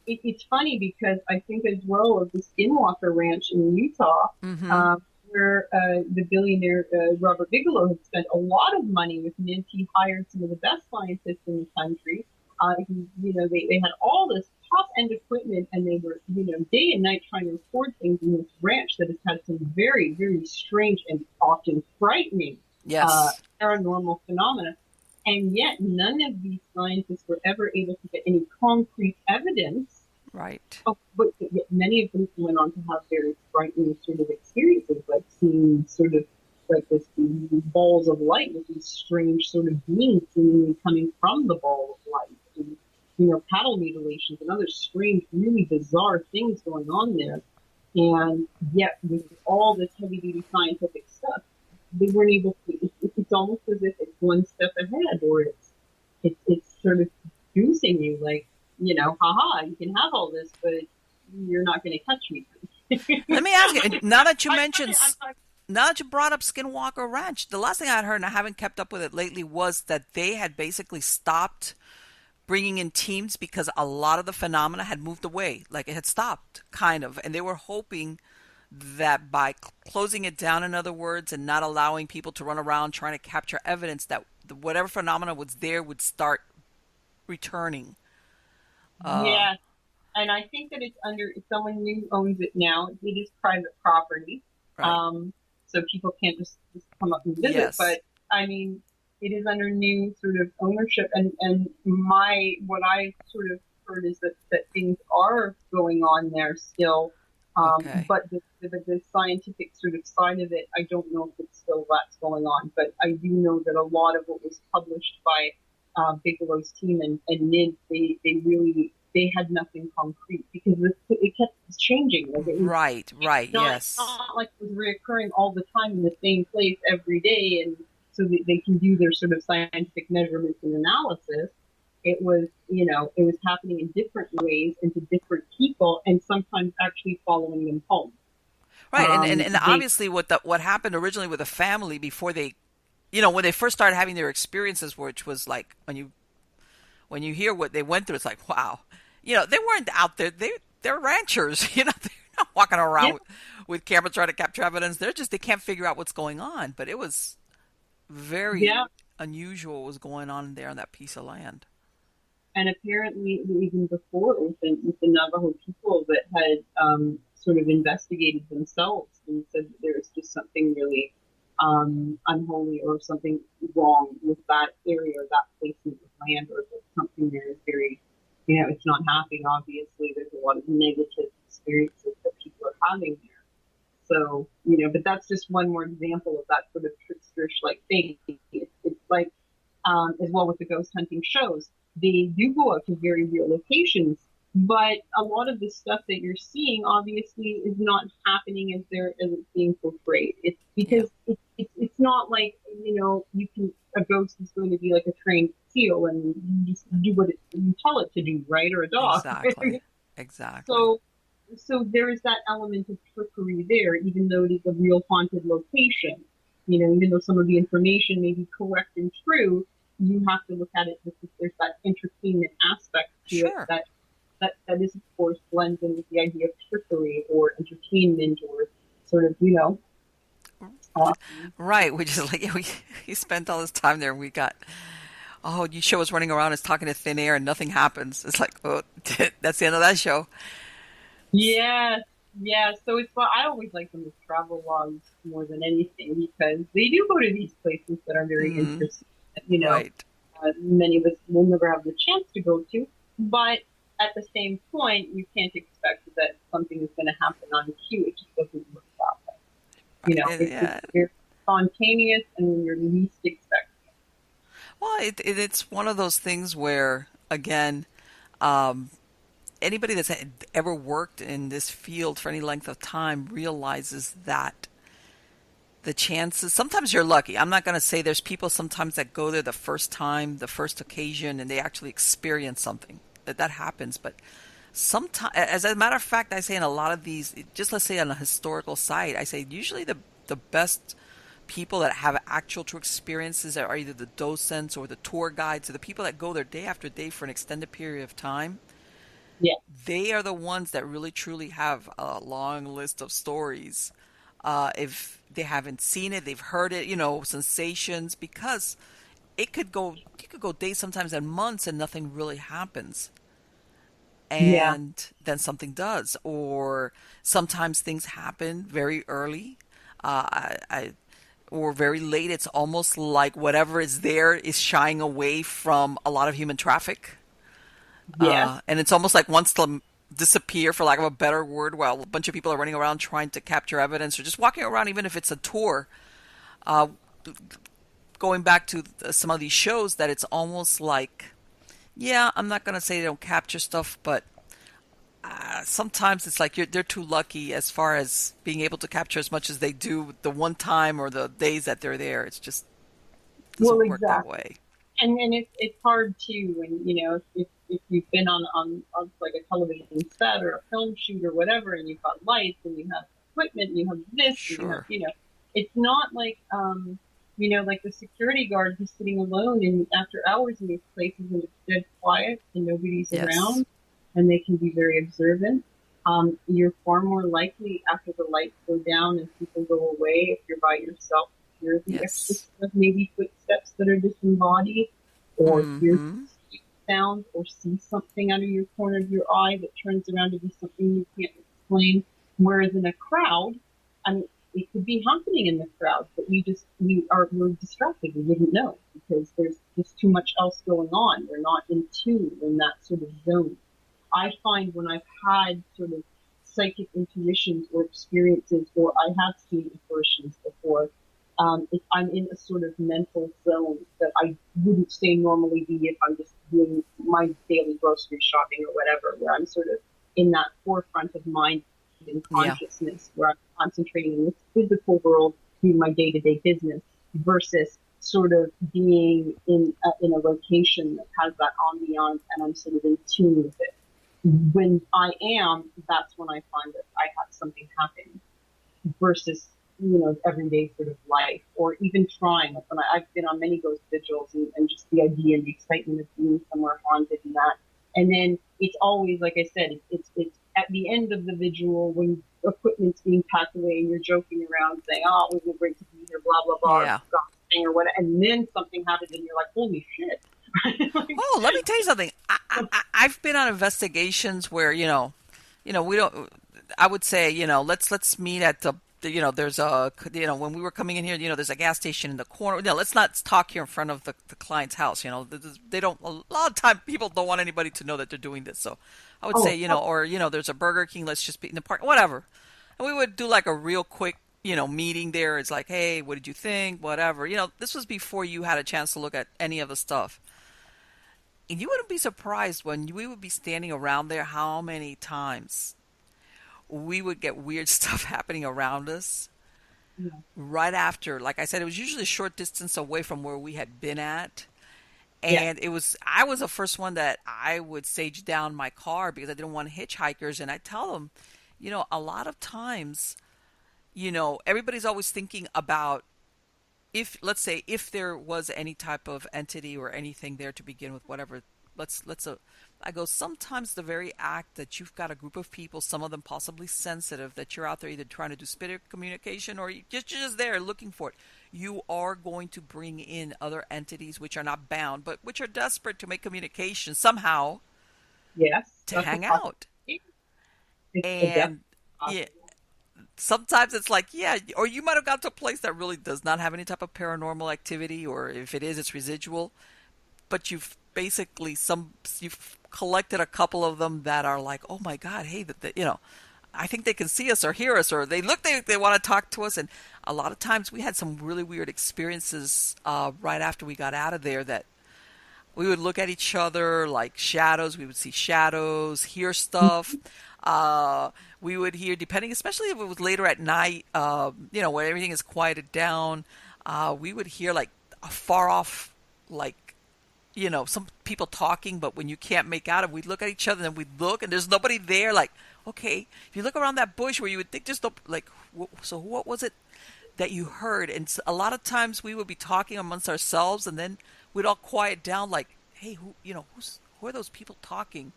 it's funny because I think as well of the Skinwalker Ranch in Utah, Mm-hmm. um, where the billionaire Robert Bigelow had spent a lot of money with Mint. He hired some of the best scientists in the country. They had all this top end equipment, and they were, day and night trying to record things in this ranch that has had some very, very strange and often frightening uh, Yes. paranormal phenomena. And yet, none of these scientists were ever able to get any concrete evidence. Right. Oh, but yet many of them went on to have very frightening sort of experiences, like seeing sort of like these balls of light with these strange sort of beings seemingly coming from the ball of light, and cattle mutilations and other strange, really bizarre things going on there. And yet, with all this heavy duty scientific stuff, they weren't able to. It's almost as if it's one step ahead, or it's sort of goosing you, like, haha, you can have all this, but you're not going to catch me. Let me ask you, now that you I, mentioned, I'm not, now that you brought up Skinwalker Ranch, the last thing I had heard, and I haven't kept up with it lately, was that they had basically stopped bringing in teams because a lot of the phenomena had moved away. Like it had stopped, kind of. And they were hoping that by closing it down, in other words, and not allowing people to run around trying to capture evidence, that whatever phenomena was there would start returning. Uh, yeah, and I think that it's under someone new owns it now. It is private property, right. um, so people can't just come up and visit. Yes. But I mean, it is under new sort of ownership, and my what I sort of heard is that things are going on there still. Okay. But the scientific sort of side of it, I don't know if it's still that's going on. But I do know that a lot of what was published by Bigelow's team and NID, they really they had nothing concrete because it kept changing. Like Right. Right. it's Yes. not like it was reoccurring all the time in the same place every day, and so they can do their sort of scientific measurements and analysis. It was, it was happening in different ways and to different people, and sometimes actually following them home. Right. And They, obviously, what happened originally with the family before they, when they first started having their experiences, which was like when you hear what they went through, it's like, wow. They weren't out there. They're ranchers. They're not walking around yeah, with cameras trying to capture evidence. They can't figure out what's going on. But it was yeah, very unusual what was going on there on that piece of land. and apparently even before with the Navajo people that had sort of investigated themselves and said that there was just something really unholy or something wrong with that area or that placement of land, or that something there is very, it's not happy. Obviously, there's a lot of negative experiences that people are having there. So, but that's just one more example of that sort of tricksterish like thing. It's like, as well with the ghost hunting shows, they do go out to very real locations, but a lot of the stuff that you're seeing obviously is not happening as it's being portrayed. It's Yeah, because it's not like, you can, a ghost is going to be like a trained seal and you just do what you tell it to do, right? Or a dog. exactly. Exactly. So so there is that element of trickery there, even though it is a real haunted location. Even though some of the information may be correct and true, you have to look at it with there's that entertainment aspect to it Sure. that that is of course blends in with the idea of trickery or entertainment or sort of, um, Right. We just like we spent all this time there. We got you show us running around, is talking to thin air, and nothing happens. It's like, oh, that's the end of that show. yes, yes. So it's fun. I always like them as travel logs more than anything because they do go to these places that are very Hmm. interesting. You know, Right. many of us will never have the chance to go to, but at the same point, you can't expect that something is going to happen on cue. It just doesn't work that way. Right. It's Yeah. very spontaneous and when you're least expecting. Well, it's one of those things where, again, um, anybody that's ever worked in this field for any length of time realizes that the chances, sometimes you're lucky. I'm not going to say there's people sometimes that go there the first time, the first occasion, and they actually experience something. That happens. But sometimes, as a matter of fact, I say in a lot of these, just let's say on a historical site, I say usually the best people that have actual true experiences are either the docents or the tour guides or the people that go there day after day for an extended period of time. Yeah, They are the ones that really truly have a long list of stories. If they haven't seen it, they've heard it, sensations, because you could go days, sometimes and months, and nothing really happens. yeah, And then something does. Or sometimes things happen very early. Or very late. It's almost like whatever is there is shying away from a lot of human traffic. yes. And it's almost like wants to disappear, for lack of a better word, while a bunch of people are running around trying to capture evidence or just walking around, even if it's a tour. Uh, Going back to some of these shows, that it's almost like, yeah, I'm not going to say they don't capture stuff, but sometimes it's like they're too lucky as far as being able to capture as much as they do the one time or the days that they're there. It's just Well, doesn't work that exactly. way. And then it's hard too when, if you've been on like a television set or a film shoot or whatever, and you've got lights and you have equipment and you have this and you have, Sure. it's not like, like the security guard who's sitting alone and after hours in these places and it's dead quiet and nobody's Yes. around and they can be very observant. You're far more likely after the lights go down and people go away if you're by yourself to hear the extra Yes. stuff, maybe footsteps that are disembodied, or hear Mm-hmm. sound, or see something out of your corner of your eye that turns around to be something you can't explain. Whereas in a crowd, I mean, it could be happening in the crowd, but we're distracted. We wouldn't know because there's just too much else going on. We're not in tune in that sort of zone. I find when I've had sort of psychic intuitions or experiences, or I have seen apparitions before, if I'm in a sort of mental zone that I wouldn't say normally be if I'm just doing my daily grocery shopping or whatever, where I'm sort of in that forefront of mind and Yeah. consciousness, where I'm concentrating in this physical world, doing my day to day business, versus sort of being in a location that has that ambiance and I'm sort of in tune with it. When I am, that's when I find that I have something happen versus, everyday sort of life or even trying. Like I've been on many ghost vigils and just the idea and the excitement of being somewhere haunted and that. And then it's always, like I said, it's at the end of the vigil when equipment's being packed away and you're joking around saying, oh, it was great to be here, blah, blah, blah, or Yeah. gossiping or whatever. And then something happens and you're like, holy shit. Like, Oh, let me tell you something. I've been on investigations where we don't. I would say let's meet at there's a when we were coming in here, there's a gas station in the corner. No, let's not talk here in front of the client's house. They don't. A lot of time people don't want anybody to know that they're doing this. So I would say oh, or there's a Burger King. Let's just be in the park, whatever. And we would do like a real quick meeting there. It's like, hey, what did you think? Whatever. This was before you had a chance to look at any of the stuff. And you wouldn't be surprised when we would be standing around there how many times we would get weird stuff happening around us yeah, right after. Like I said, it was usually a short distance away from where we had been at. yeah, And I was the first one that I would sage down my car because I didn't want hitchhikers. And I tell them, a lot of times, everybody's always thinking about, if let's say if there was any type of entity or anything there to begin with, whatever, let's I go, sometimes the very act that you've got a group of people, some of them possibly sensitive, that you're out there either trying to do spirit communication or you're just there looking for it, you are going to bring in other entities which are not bound, but which are desperate to make communication somehow Yes, to that's a hang out. possibility. It's a definite And yeah, possibility. sometimes it's like, yeah, or you might have got to a place that really does not have any type of paranormal activity, or if it is, it's residual. But you've collected a couple of them that are like, oh my God, hey, I think they can see us or hear us, or they want to talk to us. And a lot of times we had some really weird experiences right after we got out of there that we would look at each other like shadows. We would see shadows, hear stuff. Uh, we would hear, depending, especially if it was later at night, when everything is quieted down, we would hear like a far off, like, some people talking, but when you can't make out it, we'd look at each other and we'd look and there's nobody there. Like, okay, if you look around that bush where you would think just like, so what was it that you heard? And a lot of times we would be talking amongst ourselves and then we'd all quiet down like, hey, who are those people talking?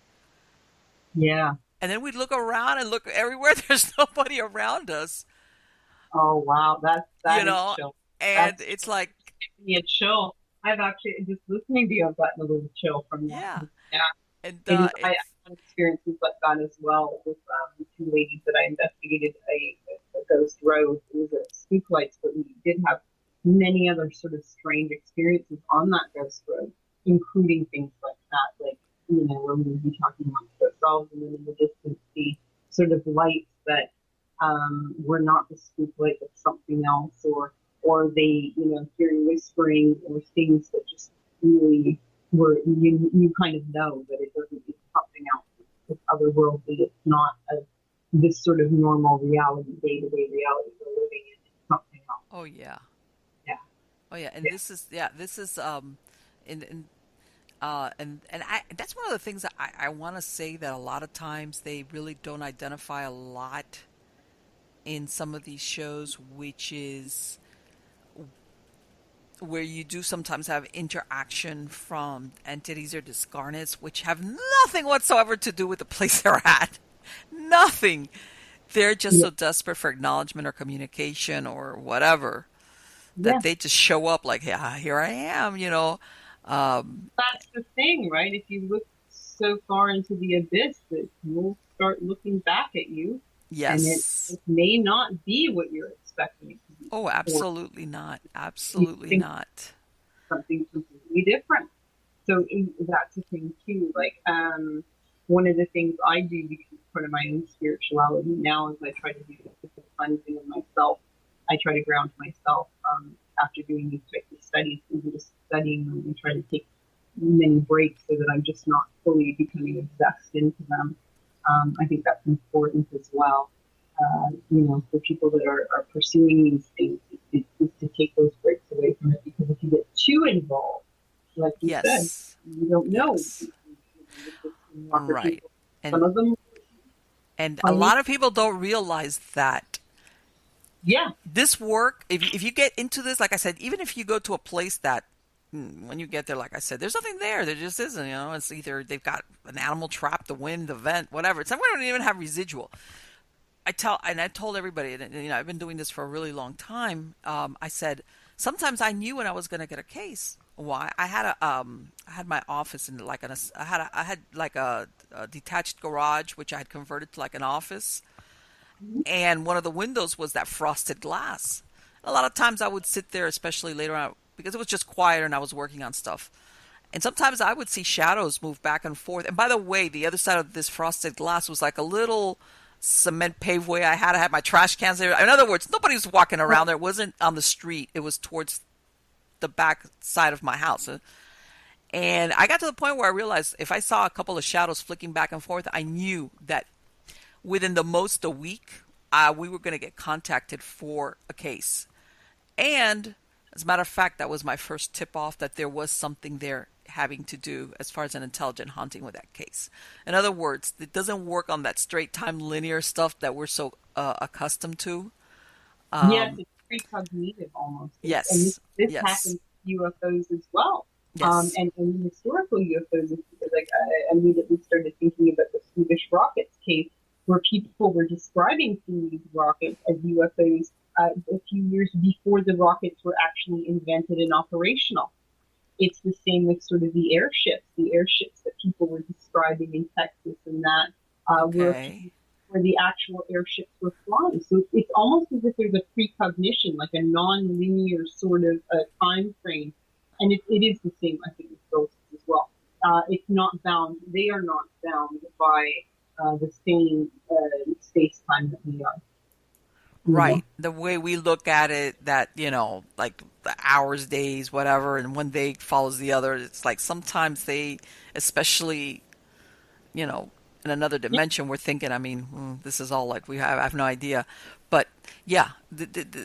Yeah. And then we'd look around and look everywhere. There's nobody around us, Oh wow, you that is know, chill. and That's it's like, giving me a chill. I've actually just listening to you, I've gotten a little chill from yeah. that. Yeah. And I it's, had experiences like that as well with two ladies that I investigated a ghost road. It was a spook lights, but we did have many other sort of strange experiences on that ghost road, including things like that, like where we would be talking amongst ourselves, and then in the distance, the sort of lights that were not the spook light, but something else, or they hearing whispering or things that just really where you kind of know that it doesn't, it's something else. It's otherworldly. It's not this sort of normal reality, day to day reality we're living in. It's something else. oh yeah. Yeah. Oh yeah, and Yeah. this is and that's one of the things that I want to say, that a lot of times they really don't identify a lot in some of these shows, which is where you do sometimes have interaction from entities or discarnates, which have nothing whatsoever to do with the place they're at. Nothing. They're just Yeah. so desperate for acknowledgement or communication or whatever that Yeah. they just show up like, yeah, here I am. Um, That's the thing, right? If you look so far into the abyss, that will start looking back at you, and yes. it may not be what you're expecting it to be, Oh, or absolutely not. you Absolutely think not. something completely different. So that's the thing too. Like, one of the things I do because part of my own spirituality now is I try to do the cleansing of myself. I try to ground myself after doing these types of studies, even just studying them and try to take many breaks so that I'm just not fully becoming obsessed into them. I think that's important as well. For people that are pursuing these things, is to take those breaks away from it, because if you get too involved, like you said, Yes. you don't know. Yes. For Right. people, some And of them and a find it, lot of people don't realize that yeah, this work, if you get into this, like I said, even if you go to a place that when you get there, like I said, there's nothing there. There just isn't. It's either they've got an animal trap, the wind, the vent, whatever. Some don't even have residual. I told everybody, and I've been doing this for a really long time. I said sometimes I knew when I was going to get a case. Why? I had my office in like I had like a detached garage which I had converted to like an office, and one of the windows was that frosted glass. A lot of times I would sit there, especially later on, because it was just quieter and I was working on stuff. And sometimes I would see shadows move back and forth. And by the way, the other side of this frosted glass was like a little cement paved way. I had my trash cans there. In other words, nobody was walking around there. It wasn't on the street. It was towards the back side of my house. And I got to the point where I realized if I saw a couple of shadows flicking back and forth, I knew that within the most a week, we were going to get contacted for a case. And as a matter of fact, that was my first tip off that there was something there having to do as far as an intelligent haunting with that case. In other words, it doesn't work on that straight time linear stuff that we're so accustomed to. yes, Um, it's precognitive almost. And yes, this yes. happens to UFOs as well. Yes. And historical UFOs, because like I immediately started thinking about the Swedish rockets case, where people were describing these rockets as UFOs a few years before the rockets were actually invented and operational. It's the same with sort of the airships that people were describing in Texas and that were Okay. where the actual airships were flying. So it's almost as if there's a precognition, like a non-linear sort of time frame. And it is the same, I think, with ghosts as well. It's not bound, they are not bound by the same space time that we are. You know? Right. The way we look at it, that, like the hours, days, whatever, and one day follows the other. It's like sometimes they, especially, you know, in another Yeah. dimension, we're thinking, I mean, this is all like I have no idea. But yeah,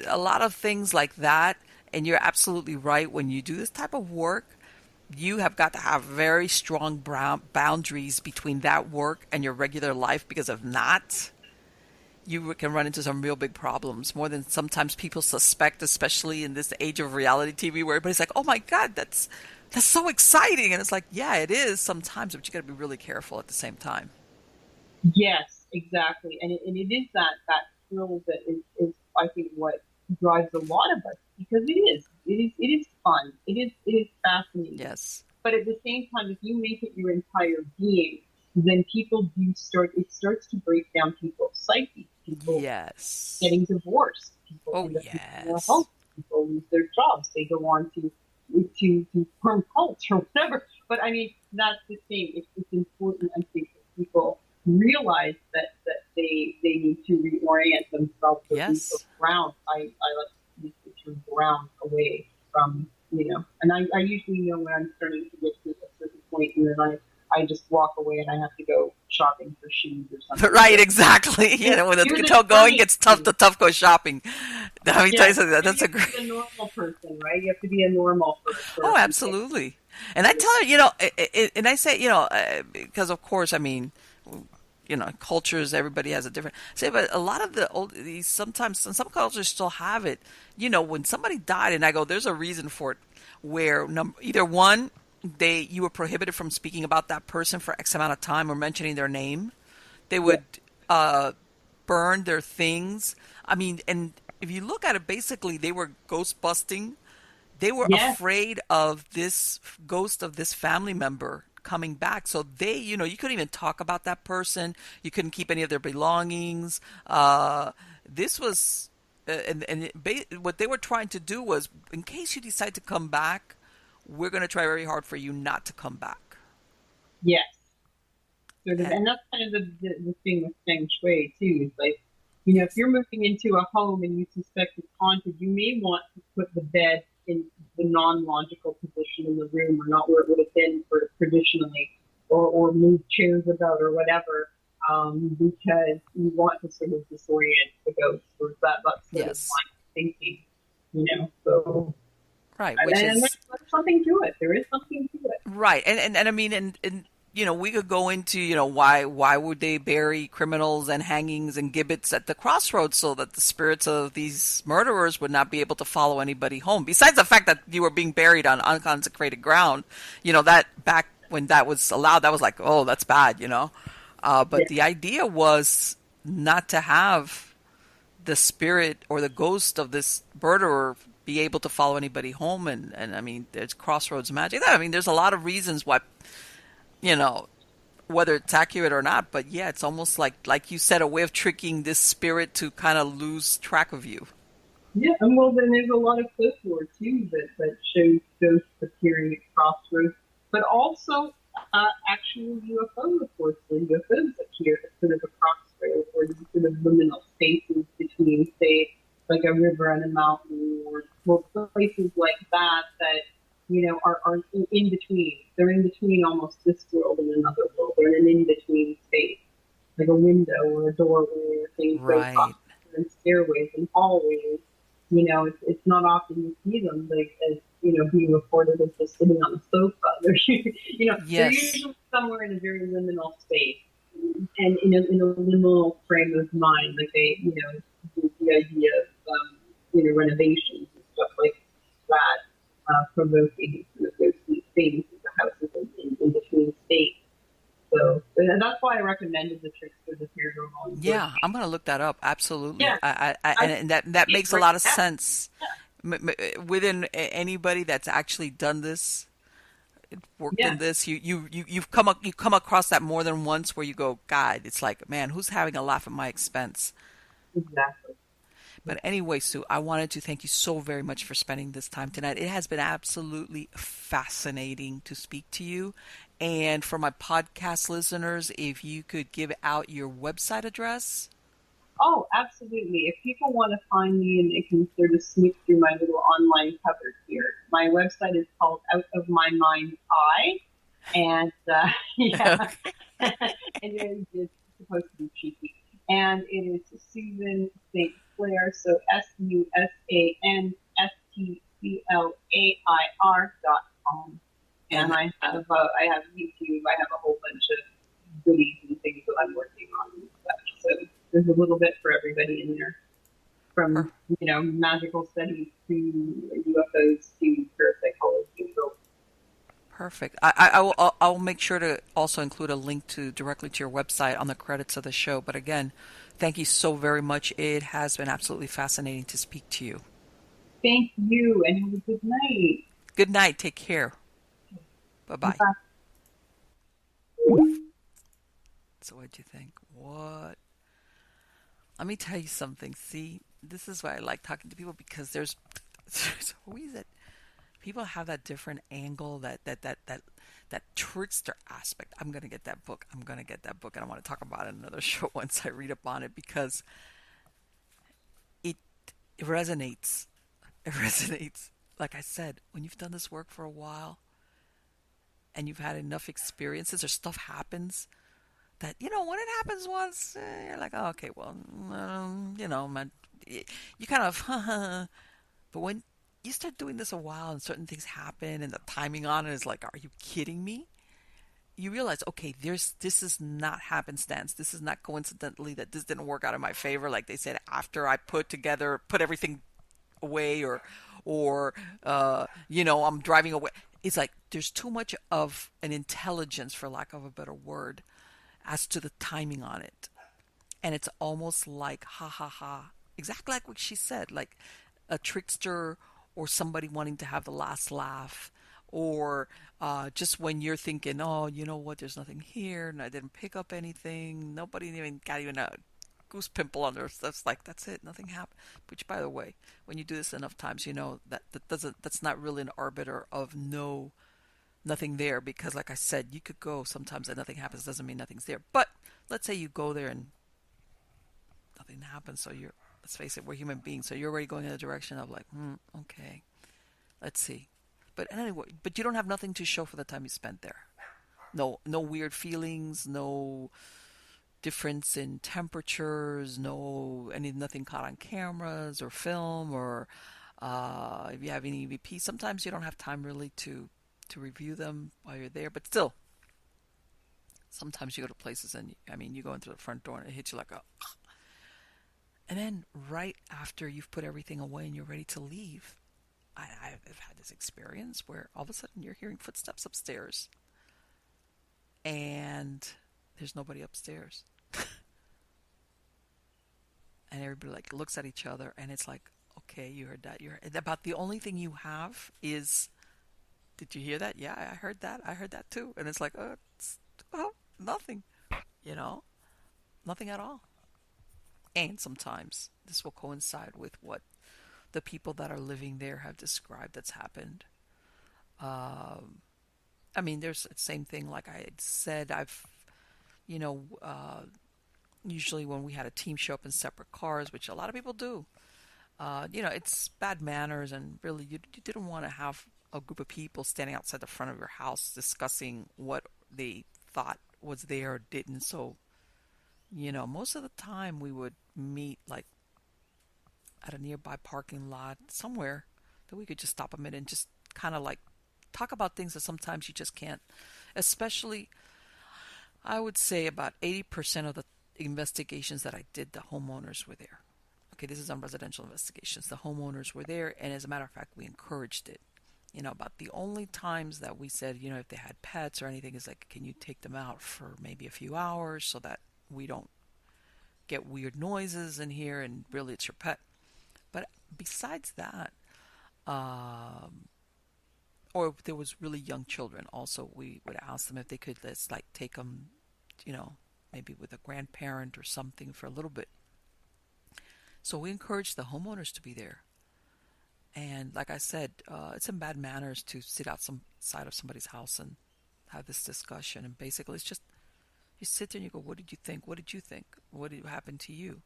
a lot of things like that. And you're absolutely right. When you do this type of work, you have got to have very strong boundaries between that work and your regular life, because if not, you can run into some real big problems, more than sometimes people suspect, especially in this age of reality TV where everybody's like, "Oh my God, that's so exciting." And it's like, yeah, it is sometimes, but you got to be really careful at the same time. Yes, exactly. And it is that thrill that is I think what drives a lot of us, because it is fun. It is fascinating. Yes. But at the same time, if you make it your entire being, then people do start it starts to break down people's psyche. People Yes. getting divorced, people Oh, end up losing their yes. homes, people lose their jobs, they go on to form cults or whatever. But I mean, that's the thing. It's important, I think, that people realize that they need to reorient themselves, or at least Yes. ground. I like to use the term ground away from, and I usually know when I'm starting to get to a certain point, and then I just walk away and I have to go shopping for shoes or something. Right, exactly. When the Do the hotel going dummy gets tough, thing. the tough go shopping. Let me tell Yeah, you something. you That's a have to great. be a normal person, right? You have to be a normal for Oh, a few days. absolutely. And I Yeah. tell her, and I say, because of course, I mean, cultures, everybody has a different say, but a lot of the old, these sometimes, some cultures still have it. When somebody died, and I go, there's a reason for it, where either one, you were prohibited from speaking about that person for X amount of time or mentioning their name. They Yeah. would burn their things. I mean, and if you look at it, basically, they were ghost busting. They were Yes. afraid of this ghost of this family member coming back. So you couldn't even talk about that person. You couldn't keep any of their belongings. This was, what they were trying to do was, in case you decide to come back, we're going to try very hard for you not to come back. Yes. Sort of, And and that's kind of the thing with feng shui too. Is like, if yes, you're moving into a home and you suspect it's haunted, you may want to put the bed in the non-logical position in the room, or not where it would have been for traditionally, or move chairs about or whatever, because you want to sort of disorient the ghost, or that's sort of yes, my thinking. So right, which and is there's something to it. There is something to it. right, and I mean, and we could go into why would they bury criminals and hangings and gibbets at the crossroads so that the spirits of these murderers would not be able to follow anybody home. Besides the fact that you were being buried on unconsecrated ground, that back when that was allowed, that was like, oh, that's bad. But Yeah. the idea was not to have the spirit or the ghost of this murderer be able to follow anybody home, and I mean, there's crossroads magic. I mean, there's a lot of reasons why, you know whether it's accurate or not, but yeah, it's almost like you said, a way of tricking this spirit to kind of lose track of you. Yeah, and well, then there's a lot of folklore too that shows ghosts appearing at crossroads, but also actual UFO reports where UFOs appear at sort of a crossroads, or these sort of liminal spaces between, say, like a river and a mountain, or places like that are in between. They're in between almost this world and another world. They're in an in between space, like a window or a doorway, or things go across Right. and stairways and hallways. It's not often you see them like as being reported as just sitting on a sofa. They're Yes. usually somewhere in a very liminal space and in a liminal frame of mind. Like the idea of renovations and stuff like that, provoking those things, the houses in between states. So that's why I recommended the Trickster, the Paranormal. Yeah, I'm gonna look that up. Absolutely. Yeah, And that it's makes a right lot of now. sense. Within anybody that's actually done this, worked Yeah, in this, you come across that more than once where you go, God, it's like, man, who's having a laugh at my expense? exactly. But anyway, Sue, I wanted to thank you so very much for spending this time tonight. It has been absolutely fascinating to speak to you. And for my podcast listeners, if you could give out your website address. Oh, absolutely. If people want to find me and they can sort of snoop through my little online cupboard here, my website is called Out of My Mind I. And yeah, Okay. and it's supposed to be cheeky. And it is Susan St. Clair, so SUSANSTCLAIR.com. And And I have YouTube. I have a whole bunch of goodies and things that I'm working on and such. So there's a little bit for everybody in there, per- from magical studies to UFOs to parapsychology. So perfect. I'll make sure to also include a link to directly to your website on the credits of the show. But again, thank you so very much. It has been absolutely fascinating to speak to you. thank you and have a good night. Good night. Take care. Bye bye. Bye. So what'd you think? What? Let me tell you something. See, this is why I like talking to people, because there's always that people have that different angle, that trickster aspect. I'm gonna get that book. I'm gonna get that book, and I want to talk about it in another show once I read up on it, because it it resonates. It resonates. Like I said, when you've done this work for a while and you've had enough experiences or stuff happens that, when it happens once, you're like, oh, okay, well, man, you kind of, but when you start doing this a while and certain things happen and the timing on it is like, are you kidding me? You realize, okay, this is not happenstance. This is not coincidentally that this didn't work out in my favor. Like they said, after I put everything away, or I'm driving away. It's like there's too much of an intelligence, for lack of a better word, as to the timing on it. And it's almost like, ha ha ha, exactly like what she said, like a trickster or somebody wanting to have the last laugh, or just when you're thinking, oh, you know what, there's nothing here, and I didn't pick up anything, nobody even got even a goose pimple on their, that's like, that's it, nothing happened. Which, by the way, when you do this enough times, you know that's not really an arbiter of nothing there, because like I said, you could go sometimes and nothing happens, doesn't mean nothing's there. But let's say you go there and nothing happens, so let's face it, we're human beings, so you're already going in the direction of like, okay, let's see. But anyway, but you don't have nothing to show for the time you spent there. No weird feelings, no difference in temperatures, nothing caught on cameras or film, or if you have any EVP, sometimes you don't have time really to review them while you're there. But still, sometimes you go to places and you go into the front door and it hits you like a, and then right after you've put everything away and you're ready to leave, I've had this experience where all of a sudden you're hearing footsteps upstairs and there's nobody upstairs. And everybody like looks at each other and it's like, okay, you heard that. About the only thing you have is, did you hear that? Yeah, I heard that. I heard that too. And it's like, nothing, you know, nothing at all. And sometimes this will coincide with what the people that are living there have described that's happened. There's the same thing. Like I said, you know, uh, usually when we had a team show up in separate cars, which a lot of people do, it's bad manners, and really you didn't want to have a group of people standing outside the front of your house discussing what they thought was there or didn't. So, most of the time we would meet like at a nearby parking lot somewhere that we could just stop a minute and just kind of like talk about things that sometimes you just can't. Especially, I would say about 80% of the investigations that I did, the homeowners were there. Okay, this is on residential investigations. The homeowners were there, and as a matter of fact, we encouraged it. About the only times that we said, if they had pets or anything, is like, can you take them out for maybe a few hours so that we don't get weird noises in here and really it's your pet. But besides that, or if there was really young children, also we would ask them if they could let's like take them, maybe with a grandparent or something for a little bit. So we encourage the homeowners to be there. And like I said, it's in bad manners to sit outside of somebody's house and have this discussion. And basically, it's just you sit there and you go, "What did you think? What did you think? What happened to you?"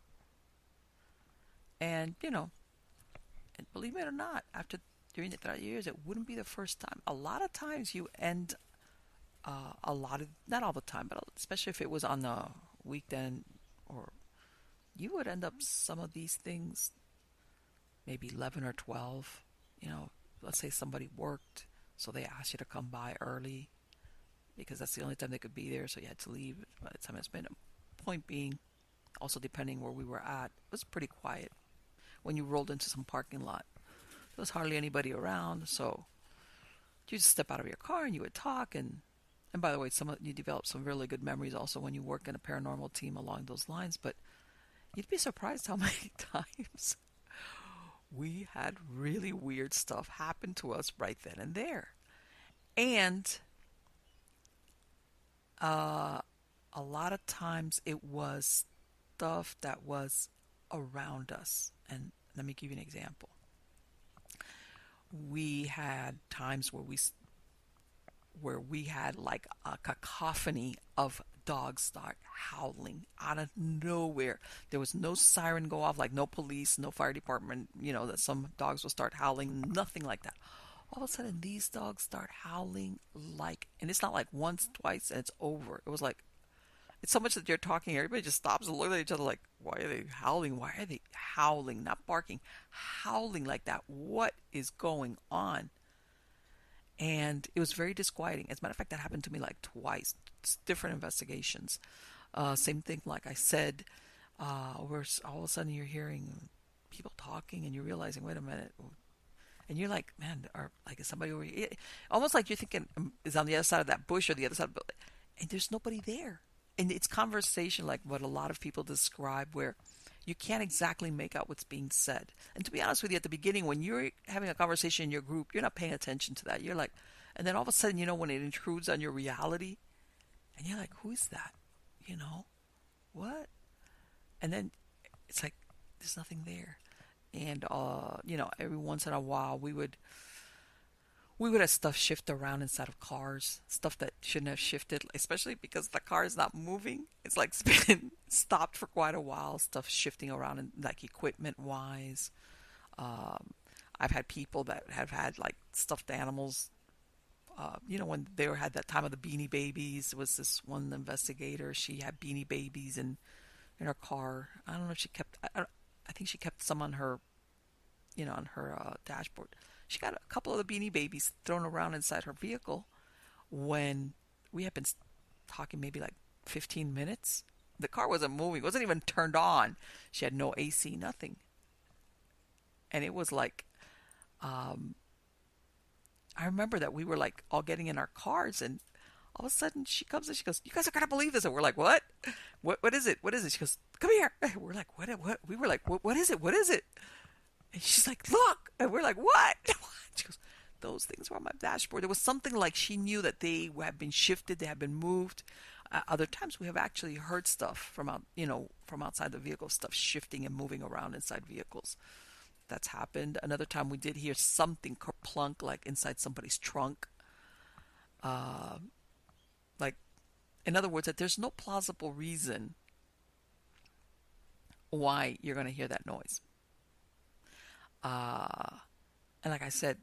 And and believe it or not, after doing it 30 years, it wouldn't be the first time. A lot of times you end not all the time, but especially if it was on the weekend, or you would end up some of these things maybe 11 or 12. Let's say somebody worked, so they asked you to come by early because that's the only time they could be there, so you had to leave by the time it's been. Point being, also depending where we were at, it was pretty quiet. When you rolled into some parking lot, there was hardly anybody around, so you just step out of your car and you would talk. And by the way, you develop some really good memories also when you work in a paranormal team along those lines. But you'd be surprised how many times we had really weird stuff happen to us right then and there. And a lot of times it was stuff that was around us. And let me give you an example. We had times where we had like a cacophony of dogs start howling out of nowhere. There was no siren go off, like no police, no fire department, that some dogs will start howling, nothing like that. All of a sudden, these dogs start howling and it's not like once, twice, and it's over. It was like, it's so much that you're talking, everybody just stops and looks at each other like, why are they howling? Why are they howling? Not barking, howling like that. What is going on? And it was very disquieting. As a matter of fact, that happened to me like twice. It's different investigations. Same thing, like I said, where all of a sudden you're hearing people talking and you're realizing, wait a minute. And you're like, man, is somebody over here? Almost like you're thinking, is on the other side of that bush or the other side of the building. And there's nobody there. And it's conversation like what a lot of people describe, where you can't exactly make out what's being said. And to be honest with you, at the beginning, when you're having a conversation in your group, you're not paying attention to that. You're like, and then all of a sudden, when it intrudes on your reality, and you're like, who is that? What? And then it's like, there's nothing there. And, every once in a while, we would have stuff shift around inside of cars, stuff that shouldn't have shifted, especially because the car is not moving. It's like it's been stopped for quite a while, stuff shifting around, like equipment-wise. I've had people that have had like stuffed animals. When they had that time of the Beanie Babies, there was this one investigator. She had Beanie Babies in her car. I don't know if she kept. I think she kept some on her, on her dashboard. She got a couple of the Beanie Babies thrown around inside her vehicle when we had been talking maybe like 15 minutes. The car wasn't moving. It wasn't even turned on. She had no AC, nothing. And it was like, I remember that we were like all getting in our cars, and all of a sudden she comes and she goes, "You guys are going to believe this." And we're like, "What? What is it? What is it?" She goes, "Come here." And we're like, "What?" We were like, "What is it? What is it?" And she's like, "Look." And we're like, "What?" She goes, "Those things were on my dashboard." There was something like she knew that they had been shifted, they had been moved. Other times we have actually heard stuff from outside the vehicle, stuff shifting and moving around inside vehicles. That's happened. Another time we did hear something kerplunk like inside somebody's trunk. Like, in other words, that there's no plausible reason why you're going to hear that noise. And like I said,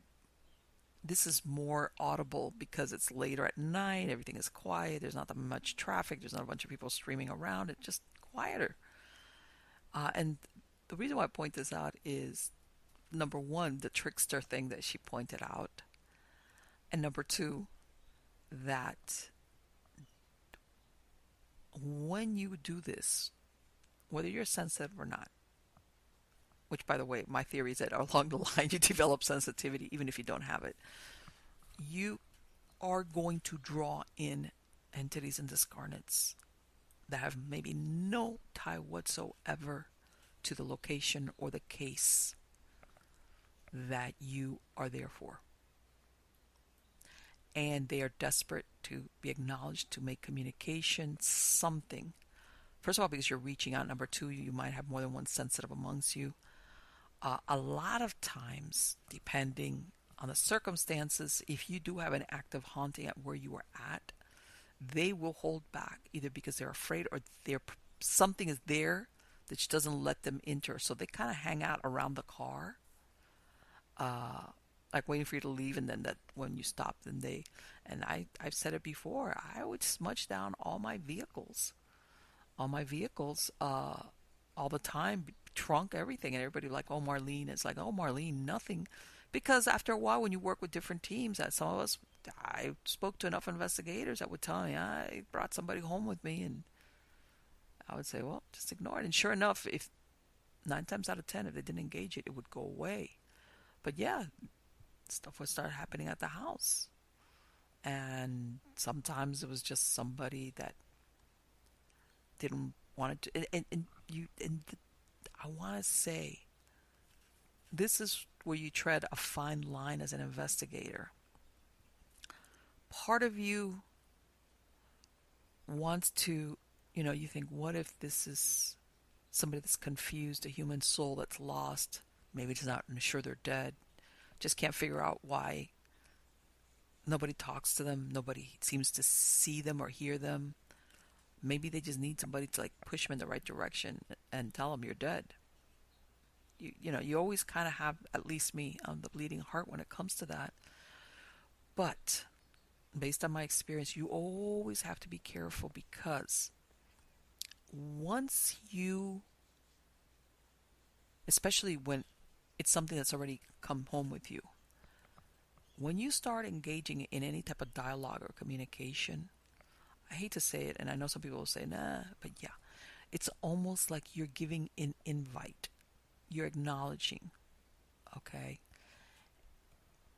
this is more audible because it's later at night, everything is quiet, there's not that much traffic, there's not a bunch of people streaming around, it's just quieter. And the reason why I point this out is, number one, the trickster thing that she pointed out, and number two, that when you do this, whether you're sensitive or not, which, by the way, my theory is that along the line you develop sensitivity even if you don't have it, you are going to draw in entities and discarnates that have maybe no tie whatsoever to the location or the case that you are there for. And they are desperate to be acknowledged, to make communication something. First of all, because you're reaching out. Number two, you might have more than one sensitive amongst you. A lot of times, depending on the circumstances, if you do have an active haunting at where you are at, they will hold back either because they're afraid or something is there that just doesn't let them enter. So they kind of hang out around the car, like waiting for you to leave, and then that when you stop, then I've said it before, I would smudge down all my vehicles all the time, trunk, everything, and everybody like, oh, Marlene. It's like, oh, Marlene, nothing. Because after a while, when you work with different teams, that some of us, I spoke to enough investigators that would tell me, I brought somebody home with me, and I would say, well, just ignore it. And sure enough, if 9 times out of 10, if they didn't engage it, it would go away. But yeah, stuff would start happening at the house. And sometimes it was just somebody that didn't want to, I want to say, this is where you tread a fine line as an investigator. Part of you wants to, you think, what if this is somebody that's confused, a human soul that's lost, maybe just not sure they're dead, just can't figure out why nobody talks to them, nobody seems to see them or hear them. Maybe they just need somebody to like push them in the right direction and tell them you're dead. You always kind of have, at least me, on the bleeding heart when it comes to that. But based on my experience, you always have to be careful, because once you, especially when it's something that's already come home with you, when you start engaging in any type of dialogue or communication, I hate to say it, and I know some people will say, nah, but yeah, it's almost like you're giving an invite. You're acknowledging, okay?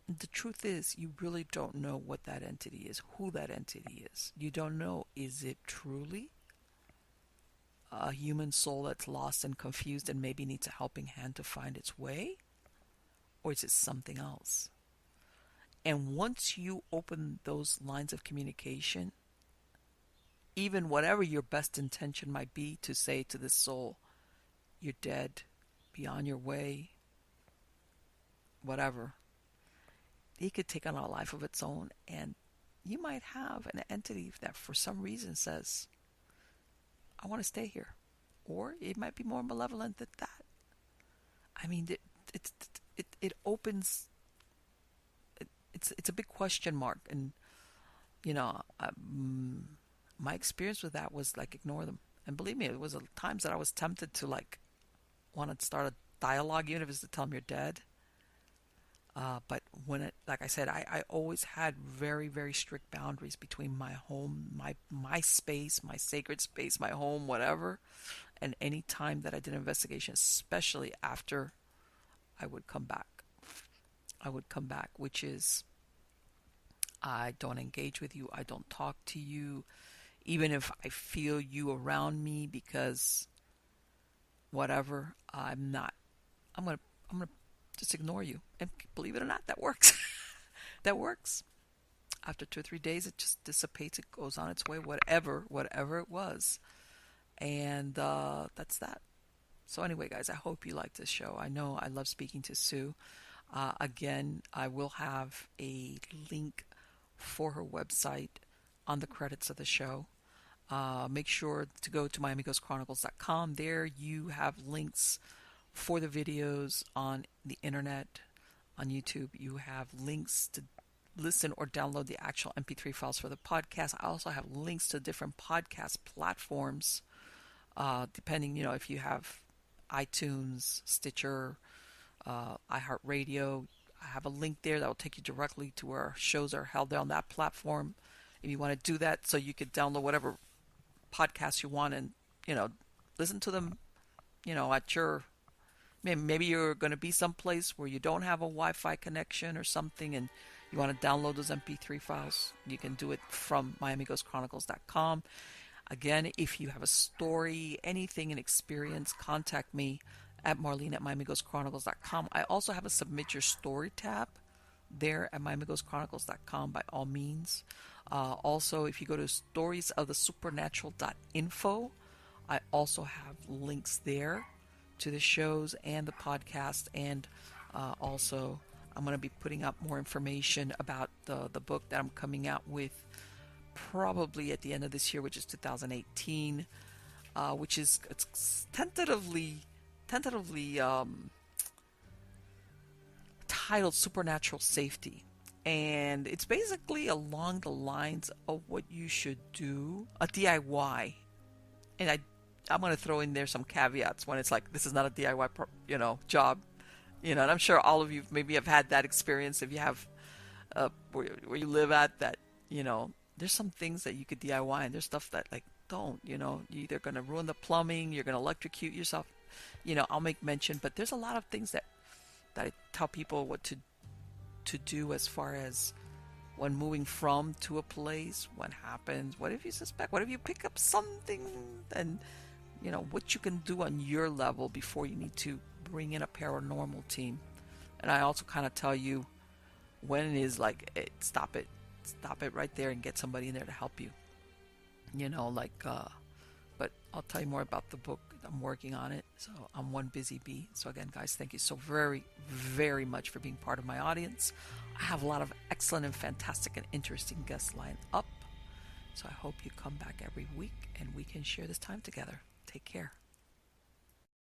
The truth is, you really don't know what that entity is, who that entity is. You don't know, is it truly a human soul that's lost and confused and maybe needs a helping hand to find its way? Or is it something else? And once you open those lines of communication, even whatever your best intention might be to say to this soul, you're dead, be on your way, whatever, it could take on a life of its own, and you might have an entity that for some reason says, I want to stay here. Or it might be more malevolent than that. I mean, it opens, it's a big question mark. And, my experience with that was like, ignore them. And believe me, it was times that I was tempted to like want to start a dialogue, even if it's to tell them you're dead. But when like I said, I always had very, very strict boundaries between my home, my space, my sacred space, my home, whatever, and any time that I did an investigation, especially after I would come back. Which is, I don't engage with you, I don't talk to you, even if I feel you around me, because whatever, I'm gonna just ignore you. And believe it or not, that works. That works. After 2 or 3 days, it just dissipates. It goes on its way, whatever it was. And that's that. So anyway, guys, I hope you like this show. I know I love speaking to Sue. Again, I will have a link for her website on the credits of the show. Make sure to go to MiamiGhostChronicles.com. There you have links for the videos on the internet, on YouTube. You have links to listen or download the actual MP3 files for the podcast. I also have links to different podcast platforms, depending, if you have iTunes, Stitcher, iHeartRadio. I have a link there that will take you directly to where our shows are held on that platform. If you want to do that, so you could download whatever podcasts you want and, listen to them, at your Maybe you're going to be someplace where you don't have a Wi-Fi connection or something, and you want to download those MP3 files. You can do it from MiamiGhostChronicles.com. Again, if you have a story, anything, an experience, contact me at Marlene at MiamiGhostChronicles.com. I also have a Submit Your Story tab there at MiamiGhostChronicles.com by all means. Also, if you go to storiesofthesupernatural.info, I also have links there to the shows and the podcast, and also I'm going to be putting up more information about the book that I'm coming out with probably at the end of this year, which is 2018, which is it's tentatively titled Supernatural Safety, and it's basically along the lines of what you should do, a DIY. And I'm going to throw in there some caveats when it's like, this is not a DIY, job, and I'm sure all of you maybe have had that experience if you have, where you live at, that, there's some things that you could DIY, and there's stuff that, like, don't, you're either going to ruin the plumbing, you're going to electrocute yourself, I'll make mention, but there's a lot of things that I tell people what to do as far as when moving from to a place. What happens? What if you suspect? What if you pick up something? And what you can do on your level before you need to bring in a paranormal team. And I also kind of tell you when it is like, hey, stop it right there and get somebody in there to help you. But I'll tell you more about the book. I'm working on it, so I'm one busy bee. So again, guys, thank you so very, very much for being part of my audience. I have a lot of excellent and fantastic and interesting guests lined up. So I hope you come back every week and we can share this time together. Take care.